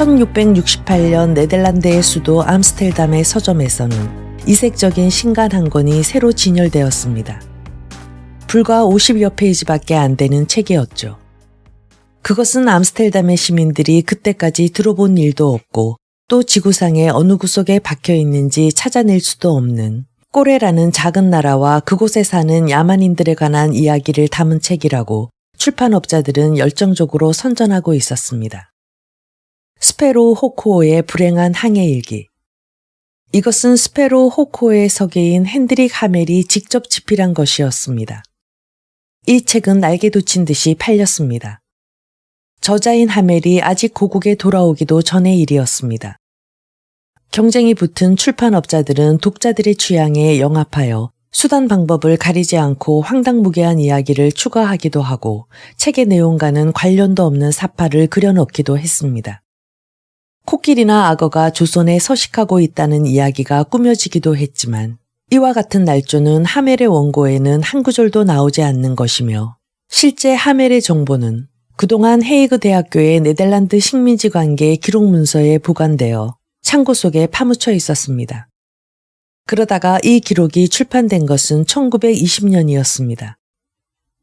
1668년 네덜란드의 수도 암스테르담의 서점에서는 이색적인 신간 한 권이 새로 진열되었습니다. 불과 50여 페이지밖에 안 되는 책이었죠. 그것은 암스테르담의 시민들이 그때까지 들어본 일도 없고 또 지구상의 어느 구석에 박혀 있는지 찾아낼 수도 없는 꼬레라는 작은 나라와 그곳에 사는 야만인들에 관한 이야기를 담은 책이라고 출판업자들은 열정적으로 선전하고 있었습니다. 스페로 호코어의 불행한 항해일기. 이것은 스페로 호코어의 서계인 핸드릭 하멜이 직접 집필한 것이었습니다. 이 책은 날개 돋친 듯이 팔렸습니다. 저자인 하멜이 아직 고국에 돌아오기도 전의 일이었습니다. 경쟁이 붙은 출판업자들은 독자들의 취향에 영합하여 수단 방법을 가리지 않고 황당무계한 이야기를 추가하기도 하고 책의 내용과는 관련도 없는 사파를 그려넣기도 했습니다. 코끼리나 악어가 조선에 서식하고 있다는 이야기가 꾸며지기도 했지만 이와 같은 날조는 하멜의 원고에는 한 구절도 나오지 않는 것이며 실제 하멜의 정보는 그동안 헤이그 대학교의 네덜란드 식민지 관계 기록 문서에 보관되어 창고 속에 파묻혀 있었습니다. 그러다가 이 기록이 출판된 것은 1920년이었습니다.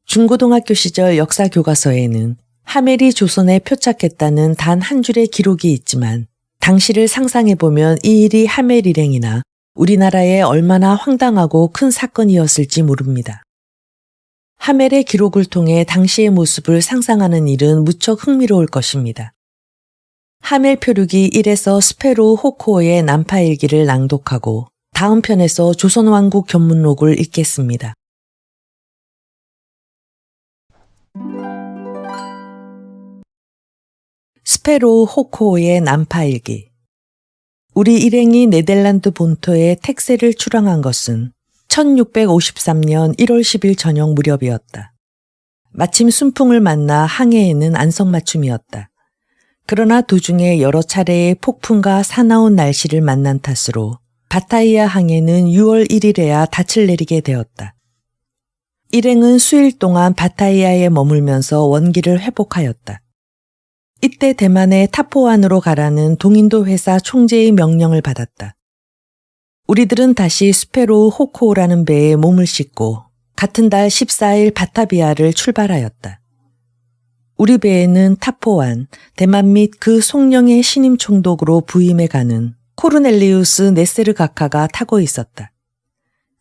중고등학교 시절 역사 교과서에는 하멜이 조선에 표착했다는 단 한 줄의 기록이 있지만 당시를 상상해보면 이 일이 하멜 일행이나 우리나라에 얼마나 황당하고 큰 사건이었을지 모릅니다. 하멜의 기록을 통해 당시의 모습을 상상하는 일은 무척 흥미로울 것입니다. 하멜 표류기 1에서 스페로 호코어의 난파일기를 낭독하고 다음 편에서 조선왕국 견문록을 읽겠습니다. 스페로 호코어의 난파일기. 우리 일행이 네덜란드 본토에 택세를 출항한 것은 1653년 1월 10일 저녁 무렵이었다. 마침 순풍을 만나 항해에는 안성맞춤이었다. 그러나 도중에 여러 차례의 폭풍과 사나운 날씨를 만난 탓으로 바타이아 항해는 6월 1일에야 닻을 내리게 되었다. 일행은 수일 동안 바타이아에 머물면서 원기를 회복하였다. 이때 대만의 타포안으로 가라는 동인도 회사 총재의 명령을 받았다. 우리들은 다시 스페로 호코오라는 배에 몸을 싣고 같은 달 14일 바타비아를 출발하였다. 우리 배에는 타포안, 대만 및 그 송령의 신임 총독으로 부임해 가는 코르넬리우스 네세르가카가 타고 있었다.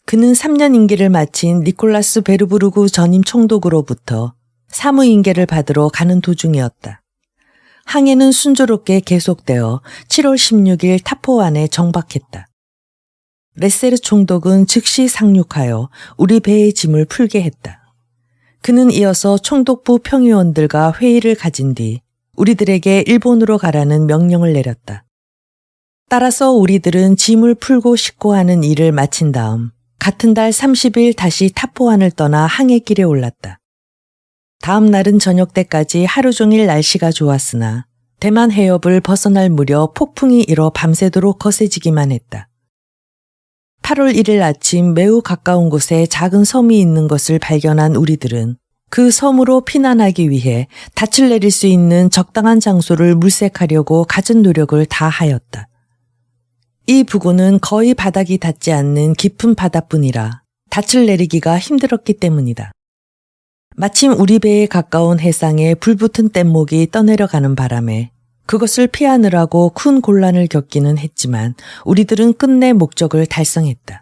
그는 3년 임기를 마친 니콜라스 베르부르그 전임 총독으로부터 사무 인계를 받으러 가는 도중이었다. 항해는 순조롭게 계속되어 7월 16일 타포안에 정박했다. 레세르 총독은 즉시 상륙하여 우리 배의 짐을 풀게 했다. 그는 이어서 총독부 평의원들과 회의를 가진 뒤 우리들에게 일본으로 가라는 명령을 내렸다. 따라서 우리들은 짐을 풀고 싣고 하는 일을 마친 다음 같은 달 30일 다시 타포안을 떠나 항해길에 올랐다. 다음 날은 저녁 때까지 하루 종일 날씨가 좋았으나 대만 해협을 벗어날 무렵 폭풍이 일어 밤새도록 거세지기만 했다. 8월 1일 아침 매우 가까운 곳에 작은 섬이 있는 것을 발견한 우리들은 그 섬으로 피난하기 위해 닻을 내릴 수 있는 적당한 장소를 물색하려고 갖은 노력을 다하였다. 이 부근은 거의 바닥이 닿지 않는 깊은 바다뿐이라 닻을 내리기가 힘들었기 때문이다. 마침 우리 배에 가까운 해상에 불붙은 뗏목이 떠내려가는 바람에 그것을 피하느라고 큰 곤란을 겪기는 했지만 우리들은 끝내 목적을 달성했다.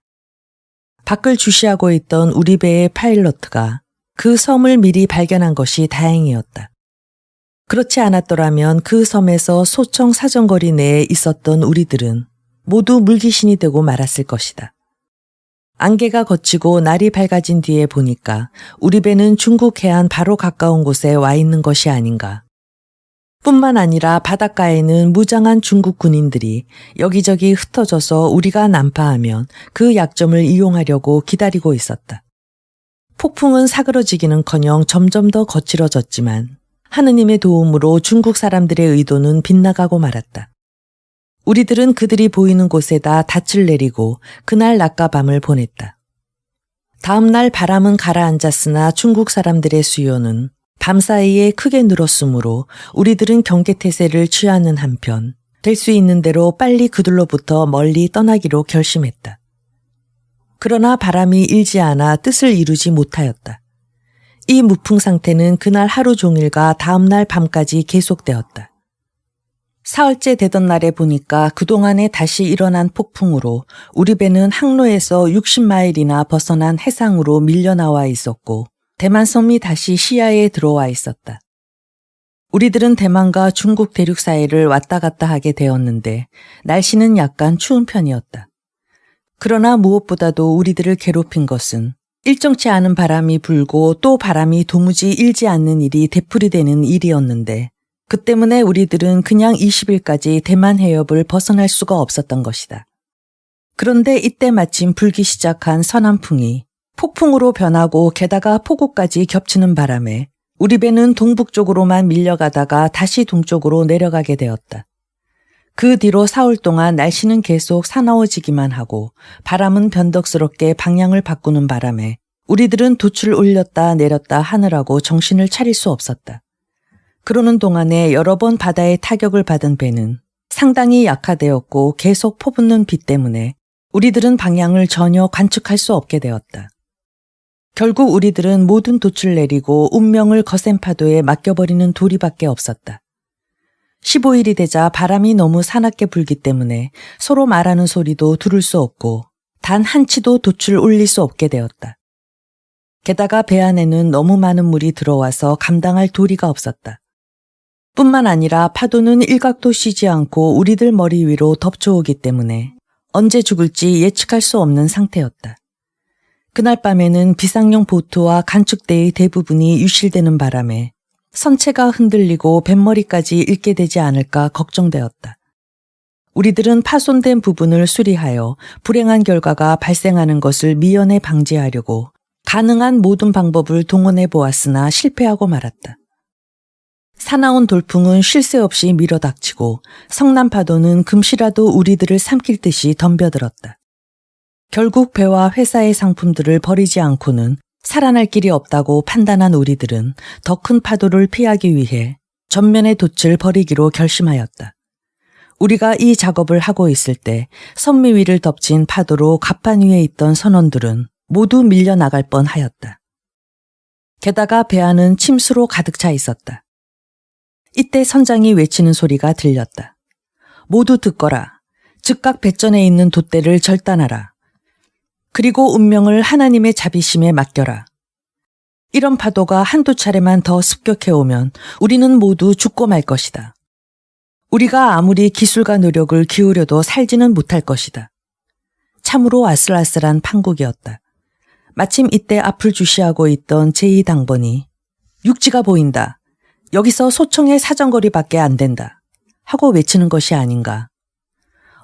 밖을 주시하고 있던 우리 배의 파일럿가 그 섬을 미리 발견한 것이 다행이었다. 그렇지 않았더라면 그 섬에서 소청 사정거리 내에 있었던 우리들은 모두 물귀신이 되고 말았을 것이다. 안개가 걷히고 날이 밝아진 뒤에 보니까 우리 배는 중국 해안 바로 가까운 곳에 와 있는 것이 아닌가. 뿐만 아니라 바닷가에는 무장한 중국 군인들이 여기저기 흩어져서 우리가 난파하면 그 약점을 이용하려고 기다리고 있었다. 폭풍은 사그러지기는커녕 점점 더 거칠어졌지만 하느님의 도움으로 중국 사람들의 의도는 빗나가고 말았다. 우리들은 그들이 보이는 곳에다 닻을 내리고 그날 낮과 밤을 보냈다. 다음 날 바람은 가라앉았으나 중국 사람들의 수요는 밤사이에 크게 늘었으므로 우리들은 경계태세를 취하는 한편 될 수 있는 대로 빨리 그들로부터 멀리 떠나기로 결심했다. 그러나 바람이 일지 않아 뜻을 이루지 못하였다. 이 무풍 상태는 그날 하루 종일과 다음날 밤까지 계속되었다. 사흘째 되던 날에 보니까 그동안에 다시 일어난 폭풍으로 우리 배는 항로에서 60마일이나 벗어난 해상으로 밀려나와 있었고 대만섬이 다시 시야에 들어와 있었다. 우리들은 대만과 중국 대륙 사이를 왔다 갔다 하게 되었는데 날씨는 약간 추운 편이었다. 그러나 무엇보다도 우리들을 괴롭힌 것은 일정치 않은 바람이 불고 또 바람이 도무지 일지 않는 일이 되풀이되는 일이었는데 그 때문에 우리들은 그냥 20일까지 대만 해협을 벗어날 수가 없었던 것이다. 그런데 이때 마침 불기 시작한 서남풍이 폭풍으로 변하고 게다가 폭우까지 겹치는 바람에 우리 배는 동북쪽으로만 밀려가다가 다시 동쪽으로 내려가게 되었다. 그 뒤로 사흘 동안 날씨는 계속 사나워지기만 하고 바람은 변덕스럽게 방향을 바꾸는 바람에 우리들은 돛을 올렸다 내렸다 하느라고 정신을 차릴 수 없었다. 그러는 동안에 여러 번 바다의 타격을 받은 배는 상당히 약화되었고 계속 퍼붓는 비 때문에 우리들은 방향을 전혀 관측할 수 없게 되었다. 결국 우리들은 모든 돛을 내리고 운명을 거센 파도에 맡겨버리는 도리밖에 없었다. 15일이 되자 바람이 너무 사납게 불기 때문에 서로 말하는 소리도 들을 수 없고 단 한 치도 돛을 올릴 수 없게 되었다. 게다가 배 안에는 너무 많은 물이 들어와서 감당할 도리가 없었다. 뿐만 아니라 파도는 일각도 쉬지 않고 우리들 머리 위로 덮쳐오기 때문에 언제 죽을지 예측할 수 없는 상태였다. 그날 밤에는 비상용 보트와 간축대의 대부분이 유실되는 바람에 선체가 흔들리고 뱃머리까지 잃게 되지 않을까 걱정되었다. 우리들은 파손된 부분을 수리하여 불행한 결과가 발생하는 것을 미연에 방지하려고 가능한 모든 방법을 동원해 보았으나 실패하고 말았다. 사나운 돌풍은 쉴 새 없이 밀어닥치고 성남파도는 금시라도 우리들을 삼킬 듯이 덤벼들었다. 결국 배와 회사의 상품들을 버리지 않고는 살아날 길이 없다고 판단한 우리들은 더 큰 파도를 피하기 위해 전면의 돛을 버리기로 결심하였다. 우리가 이 작업을 하고 있을 때 선미 위를 덮친 파도로 갑판 위에 있던 선원들은 모두 밀려나갈 뻔하였다. 게다가 배 안은 침수로 가득 차 있었다. 이때 선장이 외치는 소리가 들렸다. 모두 듣거라. 즉각 배전에 있는 돛대를 절단하라. 그리고 운명을 하나님의 자비심에 맡겨라. 이런 파도가 한두 차례만 더 습격해오면 우리는 모두 죽고 말 것이다. 우리가 아무리 기술과 노력을 기울여도 살지는 못할 것이다. 참으로 아슬아슬한 판국이었다. 마침 이때 앞을 주시하고 있던 제2당번이 육지가 보인다. 여기서 소총의 사정거리밖에 안 된다. 하고 외치는 것이 아닌가.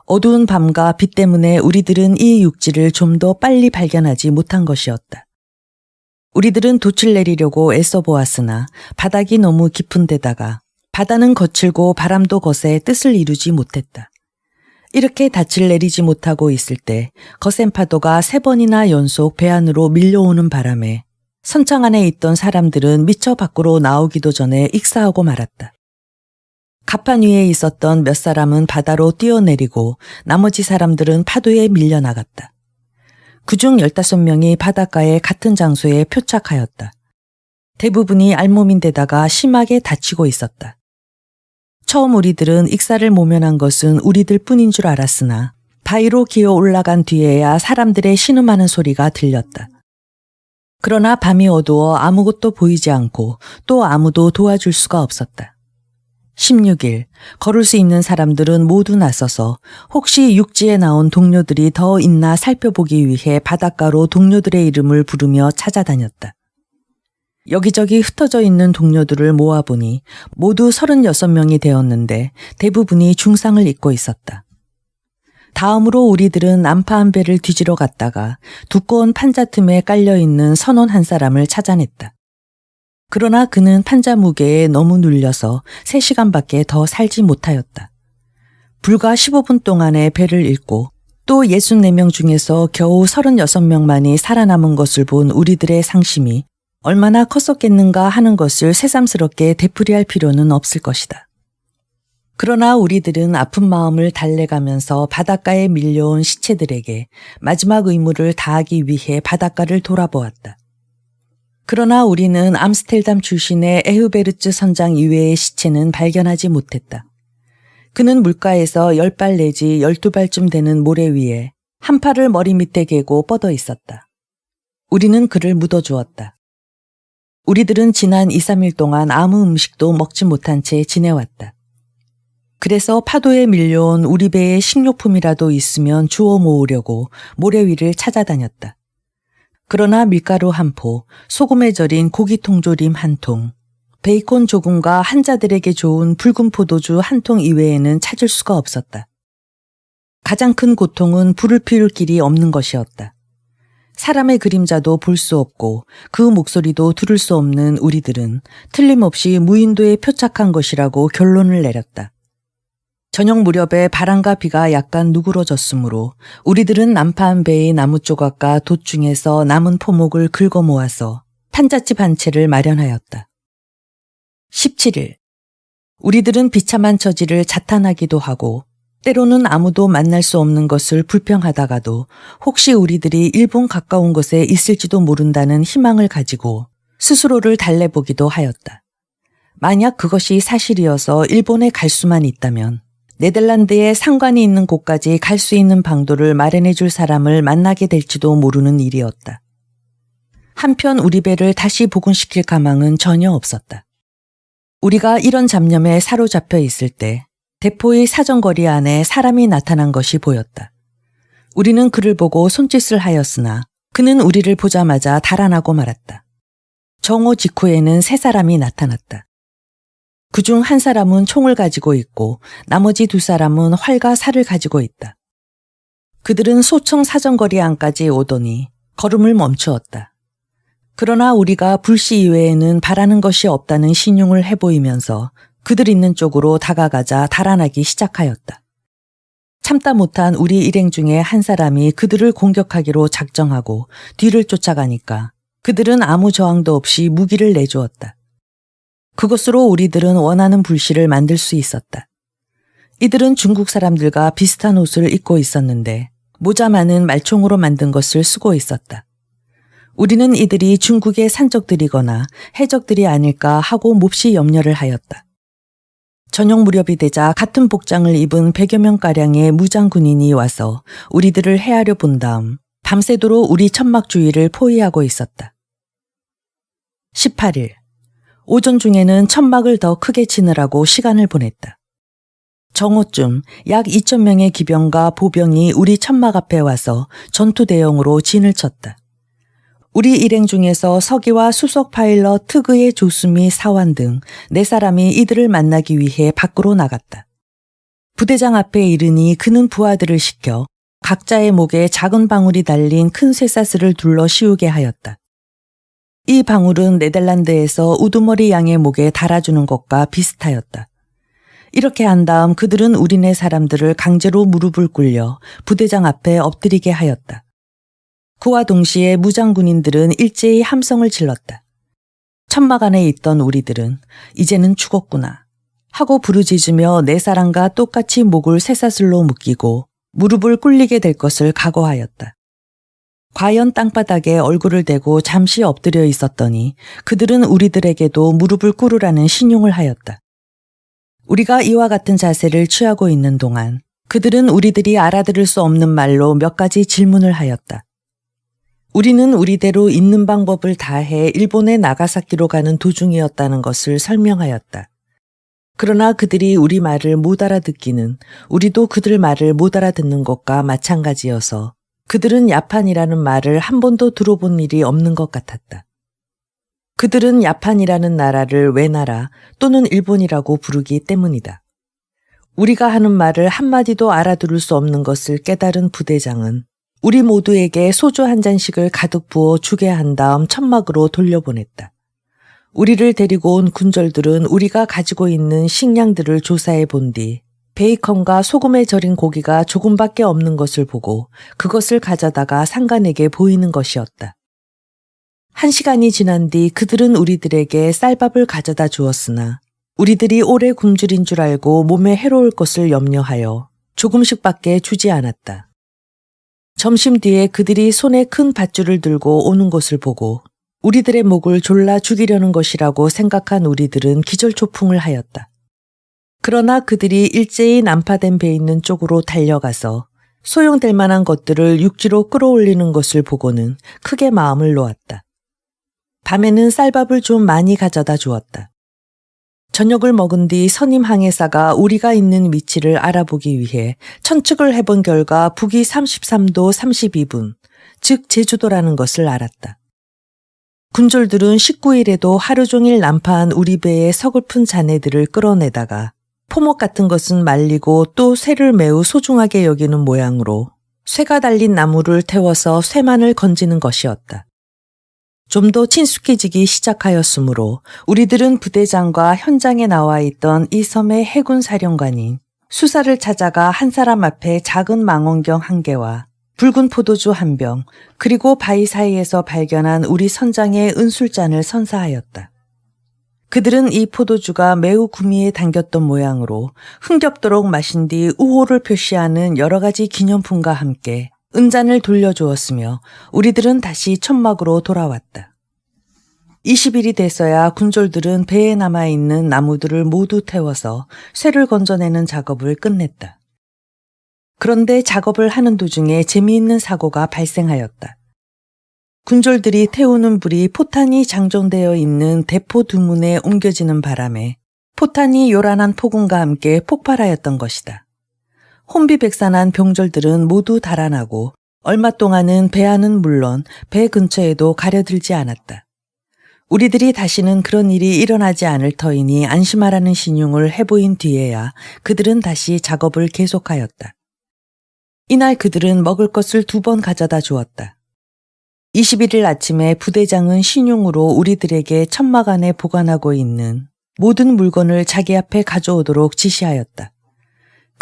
어두운 밤과 비 때문에 우리들은 이 육지를 좀 더 빨리 발견하지 못한 것이었다. 우리들은 돛을 내리려고 애써 보았으나 바닥이 너무 깊은 데다가 바다는 거칠고 바람도 거세 뜻을 이루지 못했다. 이렇게 닻을 내리지 못하고 있을 때 거센 파도가 3번이나 연속 배 안으로 밀려오는 바람에 선창 안에 있던 사람들은 미처 밖으로 나오기도 전에 익사하고 말았다. 갑판 위에 있었던 몇 사람은 바다로 뛰어내리고 나머지 사람들은 파도에 밀려나갔다. 그중 15명이 바닷가의 같은 장소에 표착하였다. 대부분이 알몸인데다가 심하게 다치고 있었다. 처음 우리들은 익사를 모면한 것은 우리들 뿐인 줄 알았으나 바위로 기어 올라간 뒤에야 사람들의 신음하는 소리가 들렸다. 그러나 밤이 어두워 아무것도 보이지 않고 또 아무도 도와줄 수가 없었다. 16일 걸을 수 있는 사람들은 모두 나서서 혹시 육지에 나온 동료들이 더 있나 살펴보기 위해 바닷가로 동료들의 이름을 부르며 찾아다녔다. 여기저기 흩어져 있는 동료들을 모아보니 모두 36명이 되었는데 대부분이 중상을 입고 있었다. 다음으로 우리들은 난파 한 배를 뒤지러 갔다가 두꺼운 판자 틈에 깔려있는 선원 한 사람을 찾아냈다. 그러나 그는 판자 무게에 너무 눌려서 3시간밖에 더 살지 못하였다. 불과 15분 동안에 배를 잃고 또 64명 중에서 겨우 36명만이 살아남은 것을 본 우리들의 상심이 얼마나 컸었겠는가 하는 것을 새삼스럽게 되풀이할 필요는 없을 것이다. 그러나 우리들은 아픈 마음을 달래가면서 바닷가에 밀려온 시체들에게 마지막 의무를 다하기 위해 바닷가를 돌아보았다. 그러나 우리는 암스텔담 출신의 에흐베르츠 선장 이외의 시체는 발견하지 못했다. 그는 물가에서 10발 내지 12발쯤 되는 모래 위에 한 팔을 머리 밑에 개고 뻗어 있었다. 우리는 그를 묻어주었다. 우리들은 지난 2, 3일 동안 아무 음식도 먹지 못한 채 지내왔다. 그래서 파도에 밀려온 우리 배에 식료품이라도 있으면 주워 모으려고 모래 위를 찾아다녔다. 그러나 밀가루 한 포, 소금에 절인 고기 통조림 한 통, 베이컨 조금과 환자들에게 좋은 붉은 포도주 한 통 이외에는 찾을 수가 없었다. 가장 큰 고통은 불을 피울 길이 없는 것이었다. 사람의 그림자도 볼 수 없고 그 목소리도 들을 수 없는 우리들은 틀림없이 무인도에 표착한 것이라고 결론을 내렸다. 저녁 무렵에 바람과 비가 약간 누그러졌으므로 우리들은 난파한 배의 나무 조각과 돛 중에서 남은 포목을 긁어 모아서 탄자집 한 채를 마련하였다. 17일. 우리들은 비참한 처지를 자탄하기도 하고 때로는 아무도 만날 수 없는 것을 불평하다가도 혹시 우리들이 일본 가까운 곳에 있을지도 모른다는 희망을 가지고 스스로를 달래보기도 하였다. 만약 그것이 사실이어서 일본에 갈 수만 있다면 네덜란드에 상관이 있는 곳까지 갈 수 있는 방도를 마련해 줄 사람을 만나게 될지도 모르는 일이었다. 한편 우리 배를 다시 복원시킬 가망은 전혀 없었다. 우리가 이런 잡념에 사로잡혀 있을 때 대포의 사정거리 안에 사람이 나타난 것이 보였다. 우리는 그를 보고 손짓을 하였으나 그는 우리를 보자마자 달아나고 말았다. 정오 직후에는 세 사람이 나타났다. 그중 한 사람은 총을 가지고 있고 나머지 두 사람은 활과 살을 가지고 있다. 그들은 소청 사정거리 안까지 오더니 걸음을 멈추었다. 그러나 우리가 불씨 이외에는 바라는 것이 없다는 신용을 해보이면서 그들 있는 쪽으로 다가가자 달아나기 시작하였다. 참다 못한 우리 일행 중에 한 사람이 그들을 공격하기로 작정하고 뒤를 쫓아가니까 그들은 아무 저항도 없이 무기를 내주었다. 그것으로 우리들은 원하는 불씨를 만들 수 있었다. 이들은 중국 사람들과 비슷한 옷을 입고 있었는데 모자만은 말총으로 만든 것을 쓰고 있었다. 우리는 이들이 중국의 산적들이거나 해적들이 아닐까 하고 몹시 염려를 하였다. 저녁 무렵이 되자 같은 복장을 입은 100여 명가량의 무장 군인이 와서 우리들을 헤아려 본 다음 밤새도록 우리 천막 주위를 포위하고 있었다. 18일. 오전 중에는 천막을 더 크게 치느라고 시간을 보냈다. 정오쯤 약 2,000명의 기병과 보병이 우리 천막 앞에 와서 전투 대형으로 진을 쳤다. 우리 일행 중에서 서기와 수석 파일럿 특의의 조수미 사원 등 4사람이 이들을 만나기 위해 밖으로 나갔다. 부대장 앞에 이르니 그는 부하들을 시켜 각자의 목에 작은 방울이 달린 큰 쇠사슬을 둘러 씌우게 하였다. 이 방울은 네덜란드에서 우두머리 양의 목에 달아주는 것과 비슷하였다. 이렇게 한 다음 그들은 우리네 사람들을 강제로 무릎을 꿇려 부대장 앞에 엎드리게 하였다. 그와 동시에 무장군인들은 일제히 함성을 질렀다. 천막 안에 있던 우리들은 이제는 죽었구나 하고 부르짖으며 4사람과 똑같이 목을 쇠사슬로 묶이고 무릎을 꿇리게 될 것을 각오하였다. 과연 땅바닥에 얼굴을 대고 잠시 엎드려 있었더니 그들은 우리들에게도 무릎을 꿇으라는 신용을 하였다. 우리가 이와 같은 자세를 취하고 있는 동안 그들은 우리들이 알아들을 수 없는 말로 몇 가지 질문을 하였다. 우리는 우리대로 있는 방법을 다해 일본의 나가사키로 가는 도중이었다는 것을 설명하였다. 그러나 그들이 우리 말을 못 알아듣기는 우리도 그들 말을 못 알아듣는 것과 마찬가지여서 그들은 야판이라는 말을 한 번도 들어본 일이 없는 것 같았다. 그들은 야판이라는 나라를 외나라 또는 일본이라고 부르기 때문이다. 우리가 하는 말을 한마디도 알아들을 수 없는 것을 깨달은 부대장은 우리 모두에게 소주 한 잔씩을 가득 부어 주게 한 다음 천막으로 돌려보냈다. 우리를 데리고 온 군졸들은 우리가 가지고 있는 식량들을 조사해 본 뒤 베이컨과 소금에 절인 고기가 조금밖에 없는 것을 보고 그것을 가져다가 상관에게 보이는 것이었다. 1시간이 지난 뒤 그들은 우리들에게 쌀밥을 가져다 주었으나 우리들이 오래 굶주린 줄 알고 몸에 해로울 것을 염려하여 조금씩밖에 주지 않았다. 점심 뒤에 그들이 손에 큰 밧줄을 들고 오는 것을 보고 우리들의 목을 졸라 죽이려는 것이라고 생각한 우리들은 기절초풍을 하였다. 그러나 그들이 일제히 난파된 배 있는 쪽으로 달려가서 소용될 만한 것들을 육지로 끌어올리는 것을 보고는 크게 마음을 놓았다. 밤에는 쌀밥을 좀 많이 가져다 주었다. 저녁을 먹은 뒤 선임 항해사가 우리가 있는 위치를 알아보기 위해 천측을 해본 결과 북위 33도 32분, 즉 제주도라는 것을 알았다. 군졸들은 19일에도 하루 종일 난파한 우리 배의 서글픈 잔해들을 끌어내다가 포목 같은 것은 말리고 또 쇠를 매우 소중하게 여기는 모양으로 쇠가 달린 나무를 태워서 쇠만을 건지는 것이었다. 좀 더 친숙해지기 시작하였으므로 우리들은 부대장과 현장에 나와 있던 이 섬의 해군 사령관인 수사를 찾아가 한 사람 앞에 작은 망원경 1개와 붉은 포도주 1병 그리고 바위 사이에서 발견한 우리 선장의 은술잔을 선사하였다. 그들은 이 포도주가 매우 구미에 당겼던 모양으로 흥겹도록 마신 뒤 우호를 표시하는 여러 가지 기념품과 함께 은잔을 돌려주었으며 우리들은 다시 천막으로 돌아왔다. 20일이 돼서야 군졸들은 배에 남아있는 나무들을 모두 태워서 쇠를 건져내는 작업을 끝냈다. 그런데 작업을 하는 도중에 재미있는 사고가 발생하였다. 군졸들이 태우는 불이 포탄이 장전되어 있는 대포 두문에 옮겨지는 바람에 포탄이 요란한 폭음과 함께 폭발하였던 것이다. 혼비백산한 병졸들은 모두 달아나고 얼마 동안은 배 안은 물론 배 근처에도 가려들지 않았다. 우리들이 다시는 그런 일이 일어나지 않을 터이니 안심하라는 신용을 해보인 뒤에야 그들은 다시 작업을 계속하였다. 이날 그들은 먹을 것을 2번 가져다 주었다. 21일 아침에 부대장은 신용으로 우리들에게 천막 안에 보관하고 있는 모든 물건을 자기 앞에 가져오도록 지시하였다.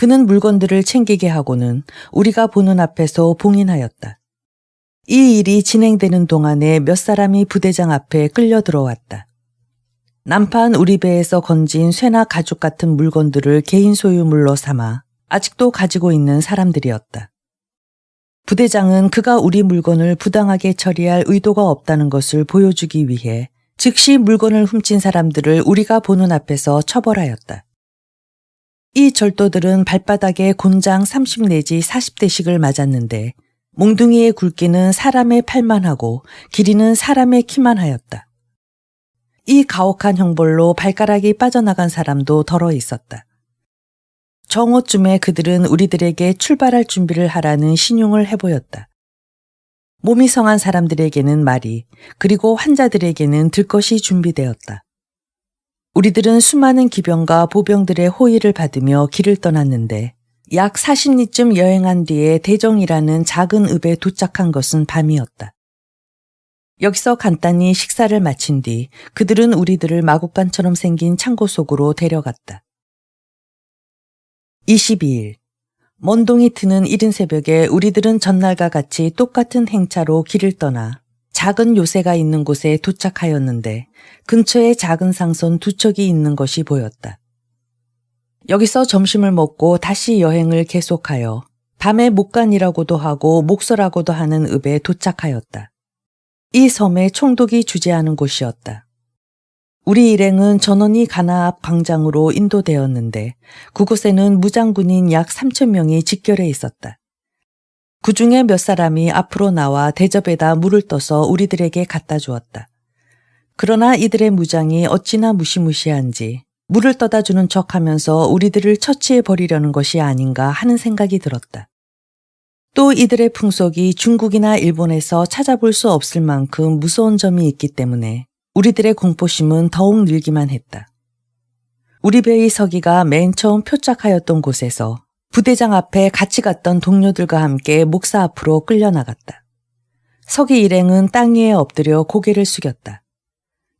그는 물건들을 챙기게 하고는 우리가 보는 앞에서 봉인하였다. 이 일이 진행되는 동안에 몇 사람이 부대장 앞에 끌려 들어왔다. 난파한 우리 배에서 건진 쇠나 가죽 같은 물건들을 개인 소유물로 삼아 아직도 가지고 있는 사람들이었다. 부대장은 그가 우리 물건을 부당하게 처리할 의도가 없다는 것을 보여주기 위해 즉시 물건을 훔친 사람들을 우리가 보는 앞에서 처벌하였다. 이 절도들은 발바닥에 곤장 30 내지 40대씩을 맞았는데 몽둥이의 굵기는 사람의 팔만 하고 길이는 사람의 키만 하였다. 이 가혹한 형벌로 발가락이 빠져나간 사람도 덜어 있었다. 정오쯤에 그들은 우리들에게 출발할 준비를 하라는 신용을 해보였다. 몸이 성한 사람들에게는 말이, 그리고 환자들에게는 들 것이 준비되었다. 우리들은 수많은 기병과 보병들의 호의를 받으며 길을 떠났는데 약 40리쯤 여행한 뒤에 대정이라는 작은 읍에 도착한 것은 밤이었다. 여기서 간단히 식사를 마친 뒤 그들은 우리들을 마곡간처럼 생긴 창고 속으로 데려갔다. 22일, 먼동이 트는 이른 새벽에 우리들은 전날과 같이 똑같은 행차로 길을 떠나 작은 요새가 있는 곳에 도착하였는데 근처에 작은 상선 2척이 있는 것이 보였다. 여기서 점심을 먹고 다시 여행을 계속하여 밤에 목간이라고도 하고 목서라고도 하는 읍에 도착하였다. 이 섬에 총독이 주재하는 곳이었다. 우리 일행은 전원이 가나 앞 광장으로 인도되었는데 그곳에는 무장군인 약 3,000명이 직결해 있었다. 그 중에 몇 사람이 앞으로 나와 대접에다 물을 떠서 우리들에게 갖다 주었다. 그러나 이들의 무장이 어찌나 무시무시한지 물을 떠다 주는 척하면서 우리들을 처치해 버리려는 것이 아닌가 하는 생각이 들었다. 또 이들의 풍속이 중국이나 일본에서 찾아볼 수 없을 만큼 무서운 점이 있기 때문에 우리들의 공포심은 더욱 늘기만 했다. 우리 배의 서기가 맨 처음 표착하였던 곳에서 부대장 앞에 같이 갔던 동료들과 함께 목사 앞으로 끌려나갔다. 서기 일행은 땅 위에 엎드려 고개를 숙였다.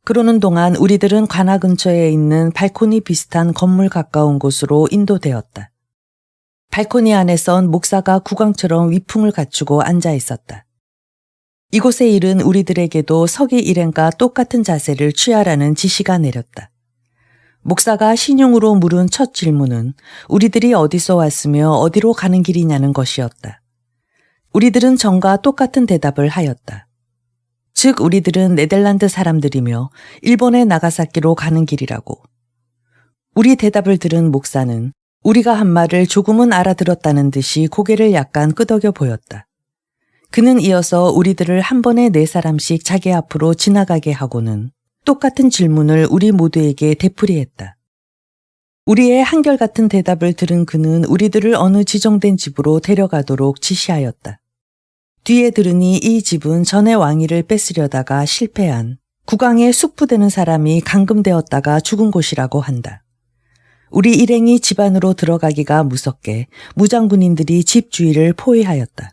그러는 동안 우리들은 관아 근처에 있는 발코니 비슷한 건물 가까운 곳으로 인도되었다. 발코니 안에선 목사가 국왕처럼 위풍을 갖추고 앉아 있었다. 이곳에 이른 우리들에게도 서기 일행과 똑같은 자세를 취하라는 지시가 내렸다. 목사가 신용으로 물은 첫 질문은 우리들이 어디서 왔으며 어디로 가는 길이냐는 것이었다. 우리들은 전과 똑같은 대답을 하였다. 즉 우리들은 네덜란드 사람들이며 일본의 나가사키로 가는 길이라고. 우리 대답을 들은 목사는 우리가 한 말을 조금은 알아들었다는 듯이 고개를 약간 끄덕여 보였다. 그는 이어서 우리들을 한 번에 4사람씩 자기 앞으로 지나가게 하고는 똑같은 질문을 우리 모두에게 되풀이했다. 우리의 한결같은 대답을 들은 그는 우리들을 어느 지정된 집으로 데려가도록 지시하였다. 뒤에 들으니 이 집은 전에 왕위를 뺏으려다가 실패한 국왕에 숙부되는 사람이 감금되었다가 죽은 곳이라고 한다. 우리 일행이 집 안으로 들어가기가 무섭게 무장군인들이 집 주위를 포위하였다.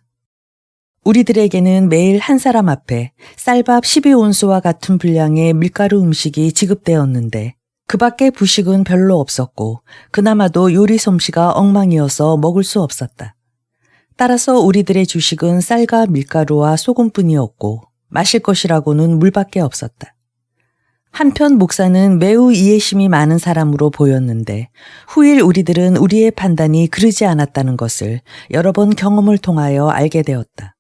우리들에게는 매일 한 사람 앞에 쌀밥 12온스와 같은 분량의 밀가루 음식이 지급되었는데 그 밖에 부식은 별로 없었고 그나마도 요리 솜씨가 엉망이어서 먹을 수 없었다. 따라서 우리들의 주식은 쌀과 밀가루와 소금뿐이었고 마실 것이라고는 물밖에 없었다. 한편 목사는 매우 이해심이 많은 사람으로 보였는데 후일 우리들은 우리의 판단이 그르지 않았다는 것을 여러 번 경험을 통하여 알게 되었다.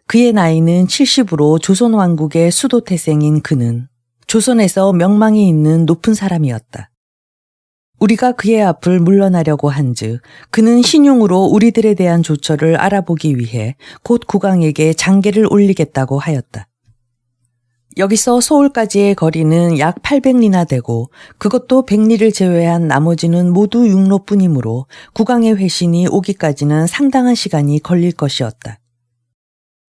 그의 나이는 70으로 조선 왕국의 수도 태생인 그는 조선에서 명망이 있는 높은 사람이었다. 우리가 그의 앞을 물러나려고 한즉 그는 신용으로 우리들에 대한 조처를 알아보기 위해 곧 국왕에게 장계를 올리겠다고 하였다. 여기서 서울까지의 거리는 약 800리나 되고 그것도 100리를 제외한 나머지는 모두 육로뿐이므로 국왕의 회신이 오기까지는 상당한 시간이 걸릴 것이었다.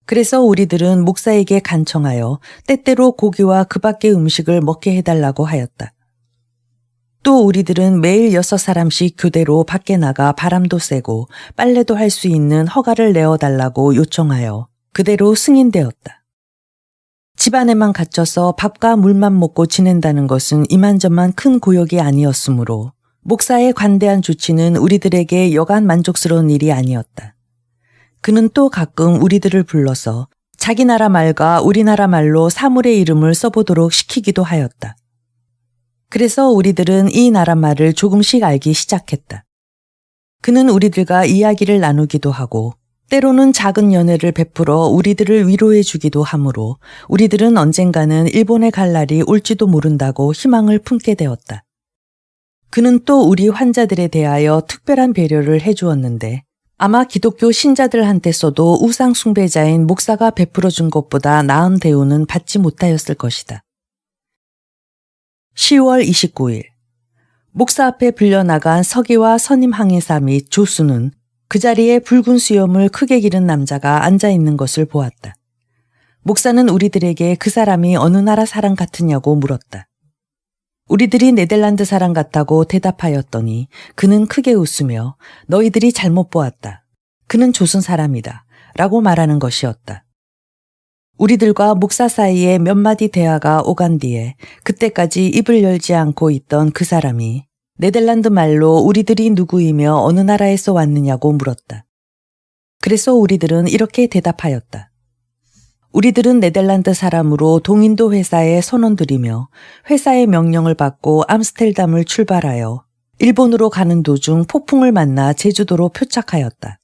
그래서 우리들은 목사에게 간청하여 때때로 고기와 그 밖의 음식을 먹게 해달라고 하였다. 또 우리들은 매일 6사람씩 교대로 밖에 나가 바람도 쐬고 빨래도 할 수 있는 허가를 내어달라고 요청하여 그대로 승인되었다. 집 안에만 갇혀서 밥과 물만 먹고 지낸다는 것은 이만저만 큰 고역이 아니었으므로 목사의 관대한 조치는 우리들에게 여간 만족스러운 일이 아니었다. 그는 또 가끔 우리들을 불러서 자기 나라 말과 우리나라 말로 사물의 이름을 써보도록 시키기도 하였다. 그래서 우리들은 이 나라 말을 조금씩 알기 시작했다. 그는 우리들과 이야기를 나누기도 하고 때로는 작은 연회를 베풀어 우리들을 위로해 주기도 하므로 우리들은 언젠가는 일본에 갈 날이 올지도 모른다고 희망을 품게 되었다. 그는 또 우리 환자들에 대하여 특별한 배려를 해주었는데 아마 기독교 신자들한테서도 우상 숭배자인 목사가 베풀어 준 것보다 나은 대우는 받지 못하였을 것이다. 10월 29일 목사 앞에 불려나간 서기와 선임 항해사 및 조수는 그 자리에 붉은 수염을 크게 기른 남자가 앉아있는 것을 보았다. 목사는 우리들에게 그 사람이 어느 나라 사람 같으냐고 물었다. 우리들이 네덜란드 사람 같다고 대답하였더니 그는 크게 웃으며 너희들이 잘못 보았다. 그는 조선 사람이다. 라고 말하는 것이었다. 우리들과 목사 사이에 몇 마디 대화가 오간 뒤에 그때까지 입을 열지 않고 있던 그 사람이 네덜란드 말로 우리들이 누구이며 어느 나라에서 왔느냐고 물었다. 그래서 우리들은 이렇게 대답하였다. 우리들은 네덜란드 사람으로 동인도 회사에 선원들이며 회사의 명령을 받고 암스테르담을 출발하여 일본으로 가는 도중 폭풍을 만나 제주도로 표착하였다.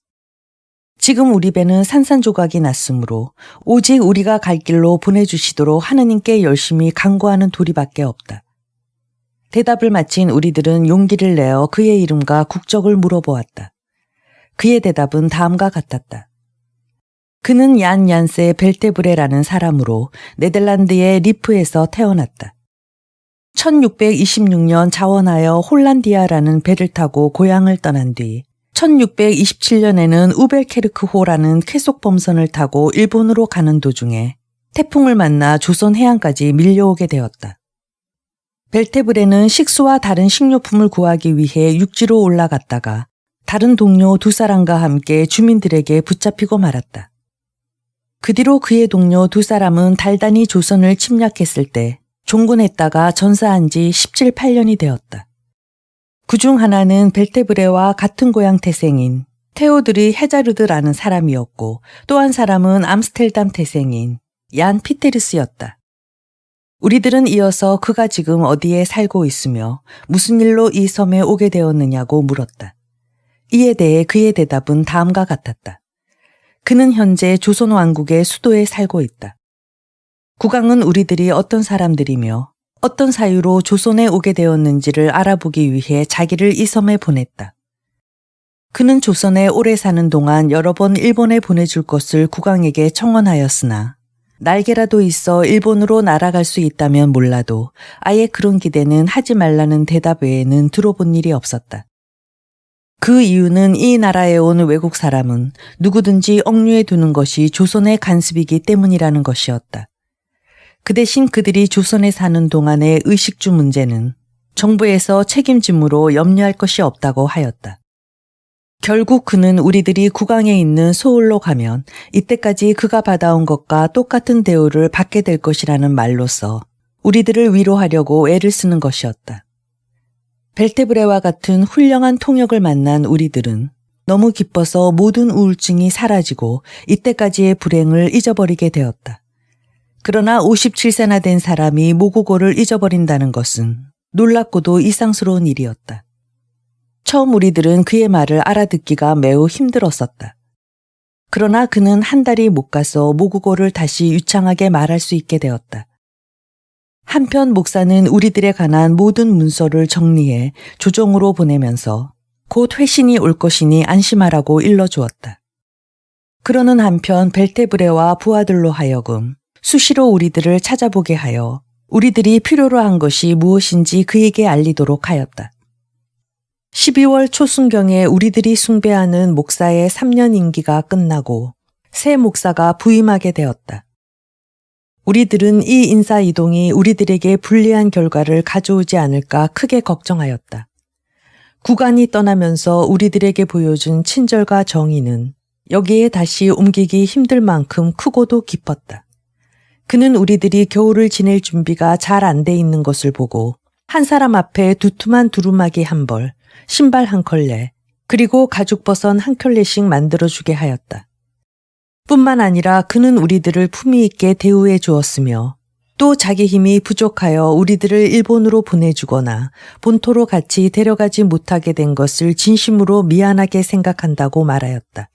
지금 우리 배는 산산조각이 났으므로 오직 우리가 갈 길로 보내주시도록 하느님께 열심히 간구하는 도리밖에 없다. 대답을 마친 우리들은 용기를 내어 그의 이름과 국적을 물어보았다. 그의 대답은 다음과 같았다. 그는 얀 얀세 벨테브레라는 사람으로 네덜란드의 리프에서 태어났다. 1626년 자원하여 홀란디아라는 배를 타고 고향을 떠난 뒤 1627년에는 우벨케르크호라는 쾌속범선을 타고 일본으로 가는 도중에 태풍을 만나 조선 해안까지 밀려오게 되었다. 벨테브레는 식수와 다른 식료품을 구하기 위해 육지로 올라갔다가 다른 동료 2사람과 함께 주민들에게 붙잡히고 말았다. 그 뒤로 그의 동료 2사람은 달단이 조선을 침략했을 때 종군했다가 전사한 지 17, 8년이 되었다. 그중 하나는 벨테브레와 같은 고향 태생인 테오드리 헤자르드라는 사람이었고 또 한 사람은 암스텔담 태생인 얀 피테르스였다. 우리들은 이어서 그가 지금 어디에 살고 있으며 무슨 일로 이 섬에 오게 되었느냐고 물었다. 이에 대해 그의 대답은 다음과 같았다. 그는 현재 조선 왕국의 수도에 살고 있다. 국왕은 우리들이 어떤 사람들이며 어떤 사유로 조선에 오게 되었는지를 알아보기 위해 자기를 이 섬에 보냈다. 그는 조선에 오래 사는 동안 여러 번 일본에 보내줄 것을 국왕에게 청원하였으나 날개라도 있어 일본으로 날아갈 수 있다면 몰라도 아예 그런 기대는 하지 말라는 대답 외에는 들어본 일이 없었다. 그 이유는 이 나라에 온 외국 사람은 누구든지 억류해 두는 것이 조선의 간습이기 때문이라는 것이었다. 그 대신 그들이 조선에 사는 동안의 의식주 문제는 정부에서 책임짐으로 염려할 것이 없다고 하였다. 결국 그는 우리들이 국왕에 있는 소울로 가면 이때까지 그가 받아온 것과 똑같은 대우를 받게 될 것이라는 말로써 우리들을 위로하려고 애를 쓰는 것이었다. 벨테브레와 같은 훌륭한 통역을 만난 우리들은 너무 기뻐서 모든 우울증이 사라지고 이때까지의 불행을 잊어버리게 되었다. 그러나 57세나 된 사람이 모국어를 잊어버린다는 것은 놀랍고도 이상스러운 일이었다. 처음 우리들은 그의 말을 알아듣기가 매우 힘들었었다. 그러나 그는 한 달이 못 가서 모국어를 다시 유창하게 말할 수 있게 되었다. 한편 목사는 우리들에 관한 모든 문서를 정리해 조정으로 보내면서 곧 회신이 올 것이니 안심하라고 일러주었다. 그러는 한편 벨테브레와 부하들로 하여금 수시로 우리들을 찾아보게 하여 우리들이 필요로 한 것이 무엇인지 그에게 알리도록 하였다. 12월 초순경에 우리들이 숭배하는 목사의 3년 임기가 끝나고 새 목사가 부임하게 되었다. 우리들은 이 인사 이동이 우리들에게 불리한 결과를 가져오지 않을까 크게 걱정하였다. 국왕이 떠나면서 우리들에게 보여준 친절과 정의는 여기에 다시 옮기기 힘들 만큼 크고도 깊었다. 그는 우리들이 겨울을 지낼 준비가 잘 안 돼 있는 것을 보고 한 사람 앞에 두툼한 두루마기 한 벌, 신발 한 컬레, 그리고 가죽버선 한 켤레씩 만들어주게 하였다. 뿐만 아니라 그는 우리들을 품위 있게 대우해 주었으며 또 자기 힘이 부족하여 우리들을 일본으로 보내주거나 본토로 같이 데려가지 못하게 된 것을 진심으로 미안하게 생각한다고 말하였다.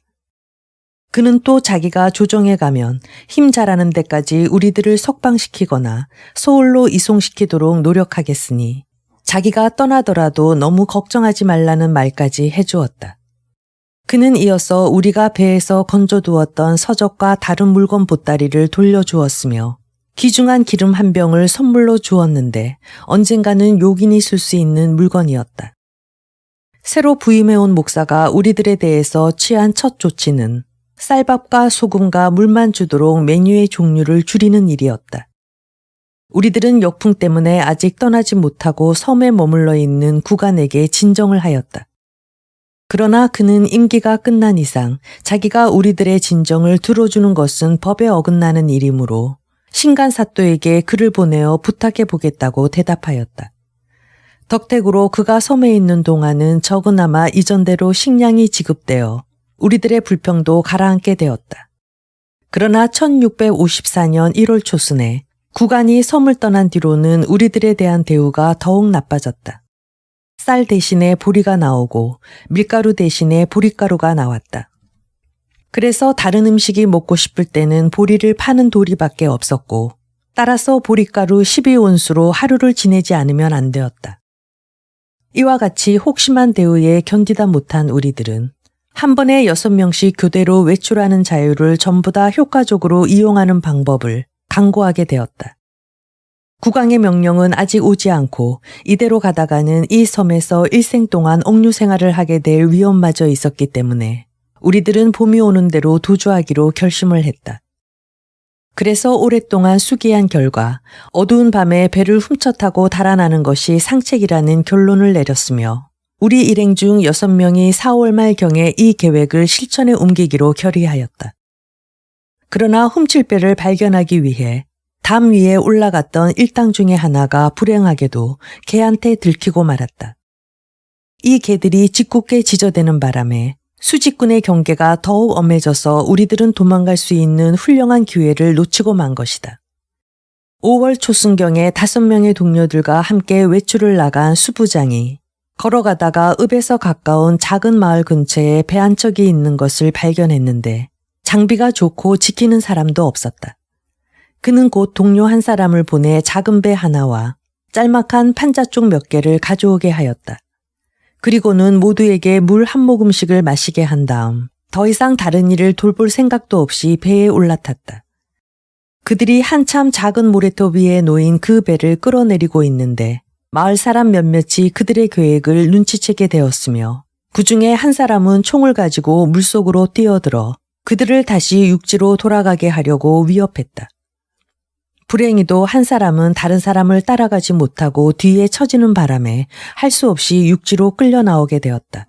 그는 또 자기가 조정에 가면 힘 잘하는 데까지 우리들을 석방시키거나 서울로 이송시키도록 노력하겠으니 자기가 떠나더라도 너무 걱정하지 말라는 말까지 해주었다. 그는 이어서 우리가 배에서 건져두었던 서적과 다른 물건 보따리를 돌려주었으며 귀중한 기름 한 병을 선물로 주었는데 언젠가는 요긴이 쓸 수 있는 물건이었다. 새로 부임해온 목사가 우리들에 대해서 취한 첫 조치는 쌀밥과 소금과 물만 주도록 메뉴의 종류를 줄이는 일이었다. 우리들은 역풍 때문에 아직 떠나지 못하고 섬에 머물러 있는 국왕에게 진정을 하였다. 그러나 그는 임기가 끝난 이상 자기가 우리들의 진정을 들어주는 것은 법에 어긋나는 일이므로 신간사또에게 글을 보내어 부탁해 보겠다고 대답하였다. 덕택으로 그가 섬에 있는 동안은 적으나마 이전대로 식량이 지급되어 우리들의 불평도 가라앉게 되었다. 그러나 1654년 1월 초순에 국왕이 섬을 떠난 뒤로는 우리들에 대한 대우가 더욱 나빠졌다. 쌀 대신에 보리가 나오고 밀가루 대신에 보리가루가 나왔다. 그래서 다른 음식이 먹고 싶을 때는 보리를 파는 도리밖에 없었고 따라서 보리가루 12온수로 하루를 지내지 않으면 안 되었다. 이와 같이 혹심한 대우에 견디다 못한 우리들은 한 번에 6명씩 교대로 외출하는 자유를 전부 다 효과적으로 이용하는 방법을 강구하게 되었다. 국왕의 명령은 아직 오지 않고 이대로 가다가는 이 섬에서 일생 동안 옥류 생활을 하게 될 위험마저 있었기 때문에 우리들은 봄이 오는 대로 도주하기로 결심을 했다. 그래서 오랫동안 수기한 결과 어두운 밤에 배를 훔쳐 타고 달아나는 것이 상책이라는 결론을 내렸으며 우리 일행 중 6명이 4월 말경에 이 계획을 실천에 옮기기로 결의하였다. 그러나 훔칠 배를 발견하기 위해 담 위에 올라갔던 일당 중에 하나가 불행하게도 개한테 들키고 말았다. 이 개들이 짓궂게 지저대는 바람에 수직군의 경계가 더욱 엄해져서 우리들은 도망갈 수 있는 훌륭한 기회를 놓치고 만 것이다. 5월 초순경에 5명의 동료들과 함께 외출을 나간 수부장이 걸어가다가 읍에서 가까운 작은 마을 근처에 배 한 척이 있는 것을 발견했는데 장비가 좋고 지키는 사람도 없었다. 그는 곧 동료 한 사람을 보내 작은 배 하나와 짤막한 판자쪽 몇 개를 가져오게 하였다. 그리고는 모두에게 물 한 모금씩을 마시게 한 다음 더 이상 다른 일을 돌볼 생각도 없이 배에 올라탔다. 그들이 한참 작은 모래톱 위에 놓인 그 배를 끌어내리고 있는데 마을 사람 몇몇이 그들의 계획을 눈치채게 되었으며 그 중에 한 사람은 총을 가지고 물속으로 뛰어들어 그들을 다시 육지로 돌아가게 하려고 위협했다. 불행히도 한 사람은 다른 사람을 따라가지 못하고 뒤에 처지는 바람에 할 수 없이 육지로 끌려 나오게 되었다.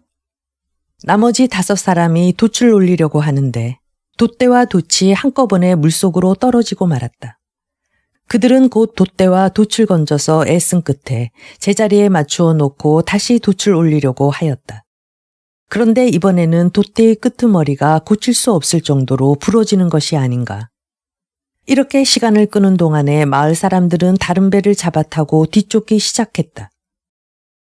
나머지 5사람이 돛을 올리려고 하는데 돛대와 돛이 한꺼번에 물속으로 떨어지고 말았다. 그들은 곧 돛대와 돛을 건져서 애쓴 끝에 제자리에 맞추어 놓고 다시 돛을 올리려고 하였다. 그런데 이번에는 돛대의 끄트머리가 고칠 수 없을 정도로 부러지는 것이 아닌가. 이렇게 시간을 끄는 동안에 마을 사람들은 다른 배를 잡아타고 뒤쫓기 시작했다.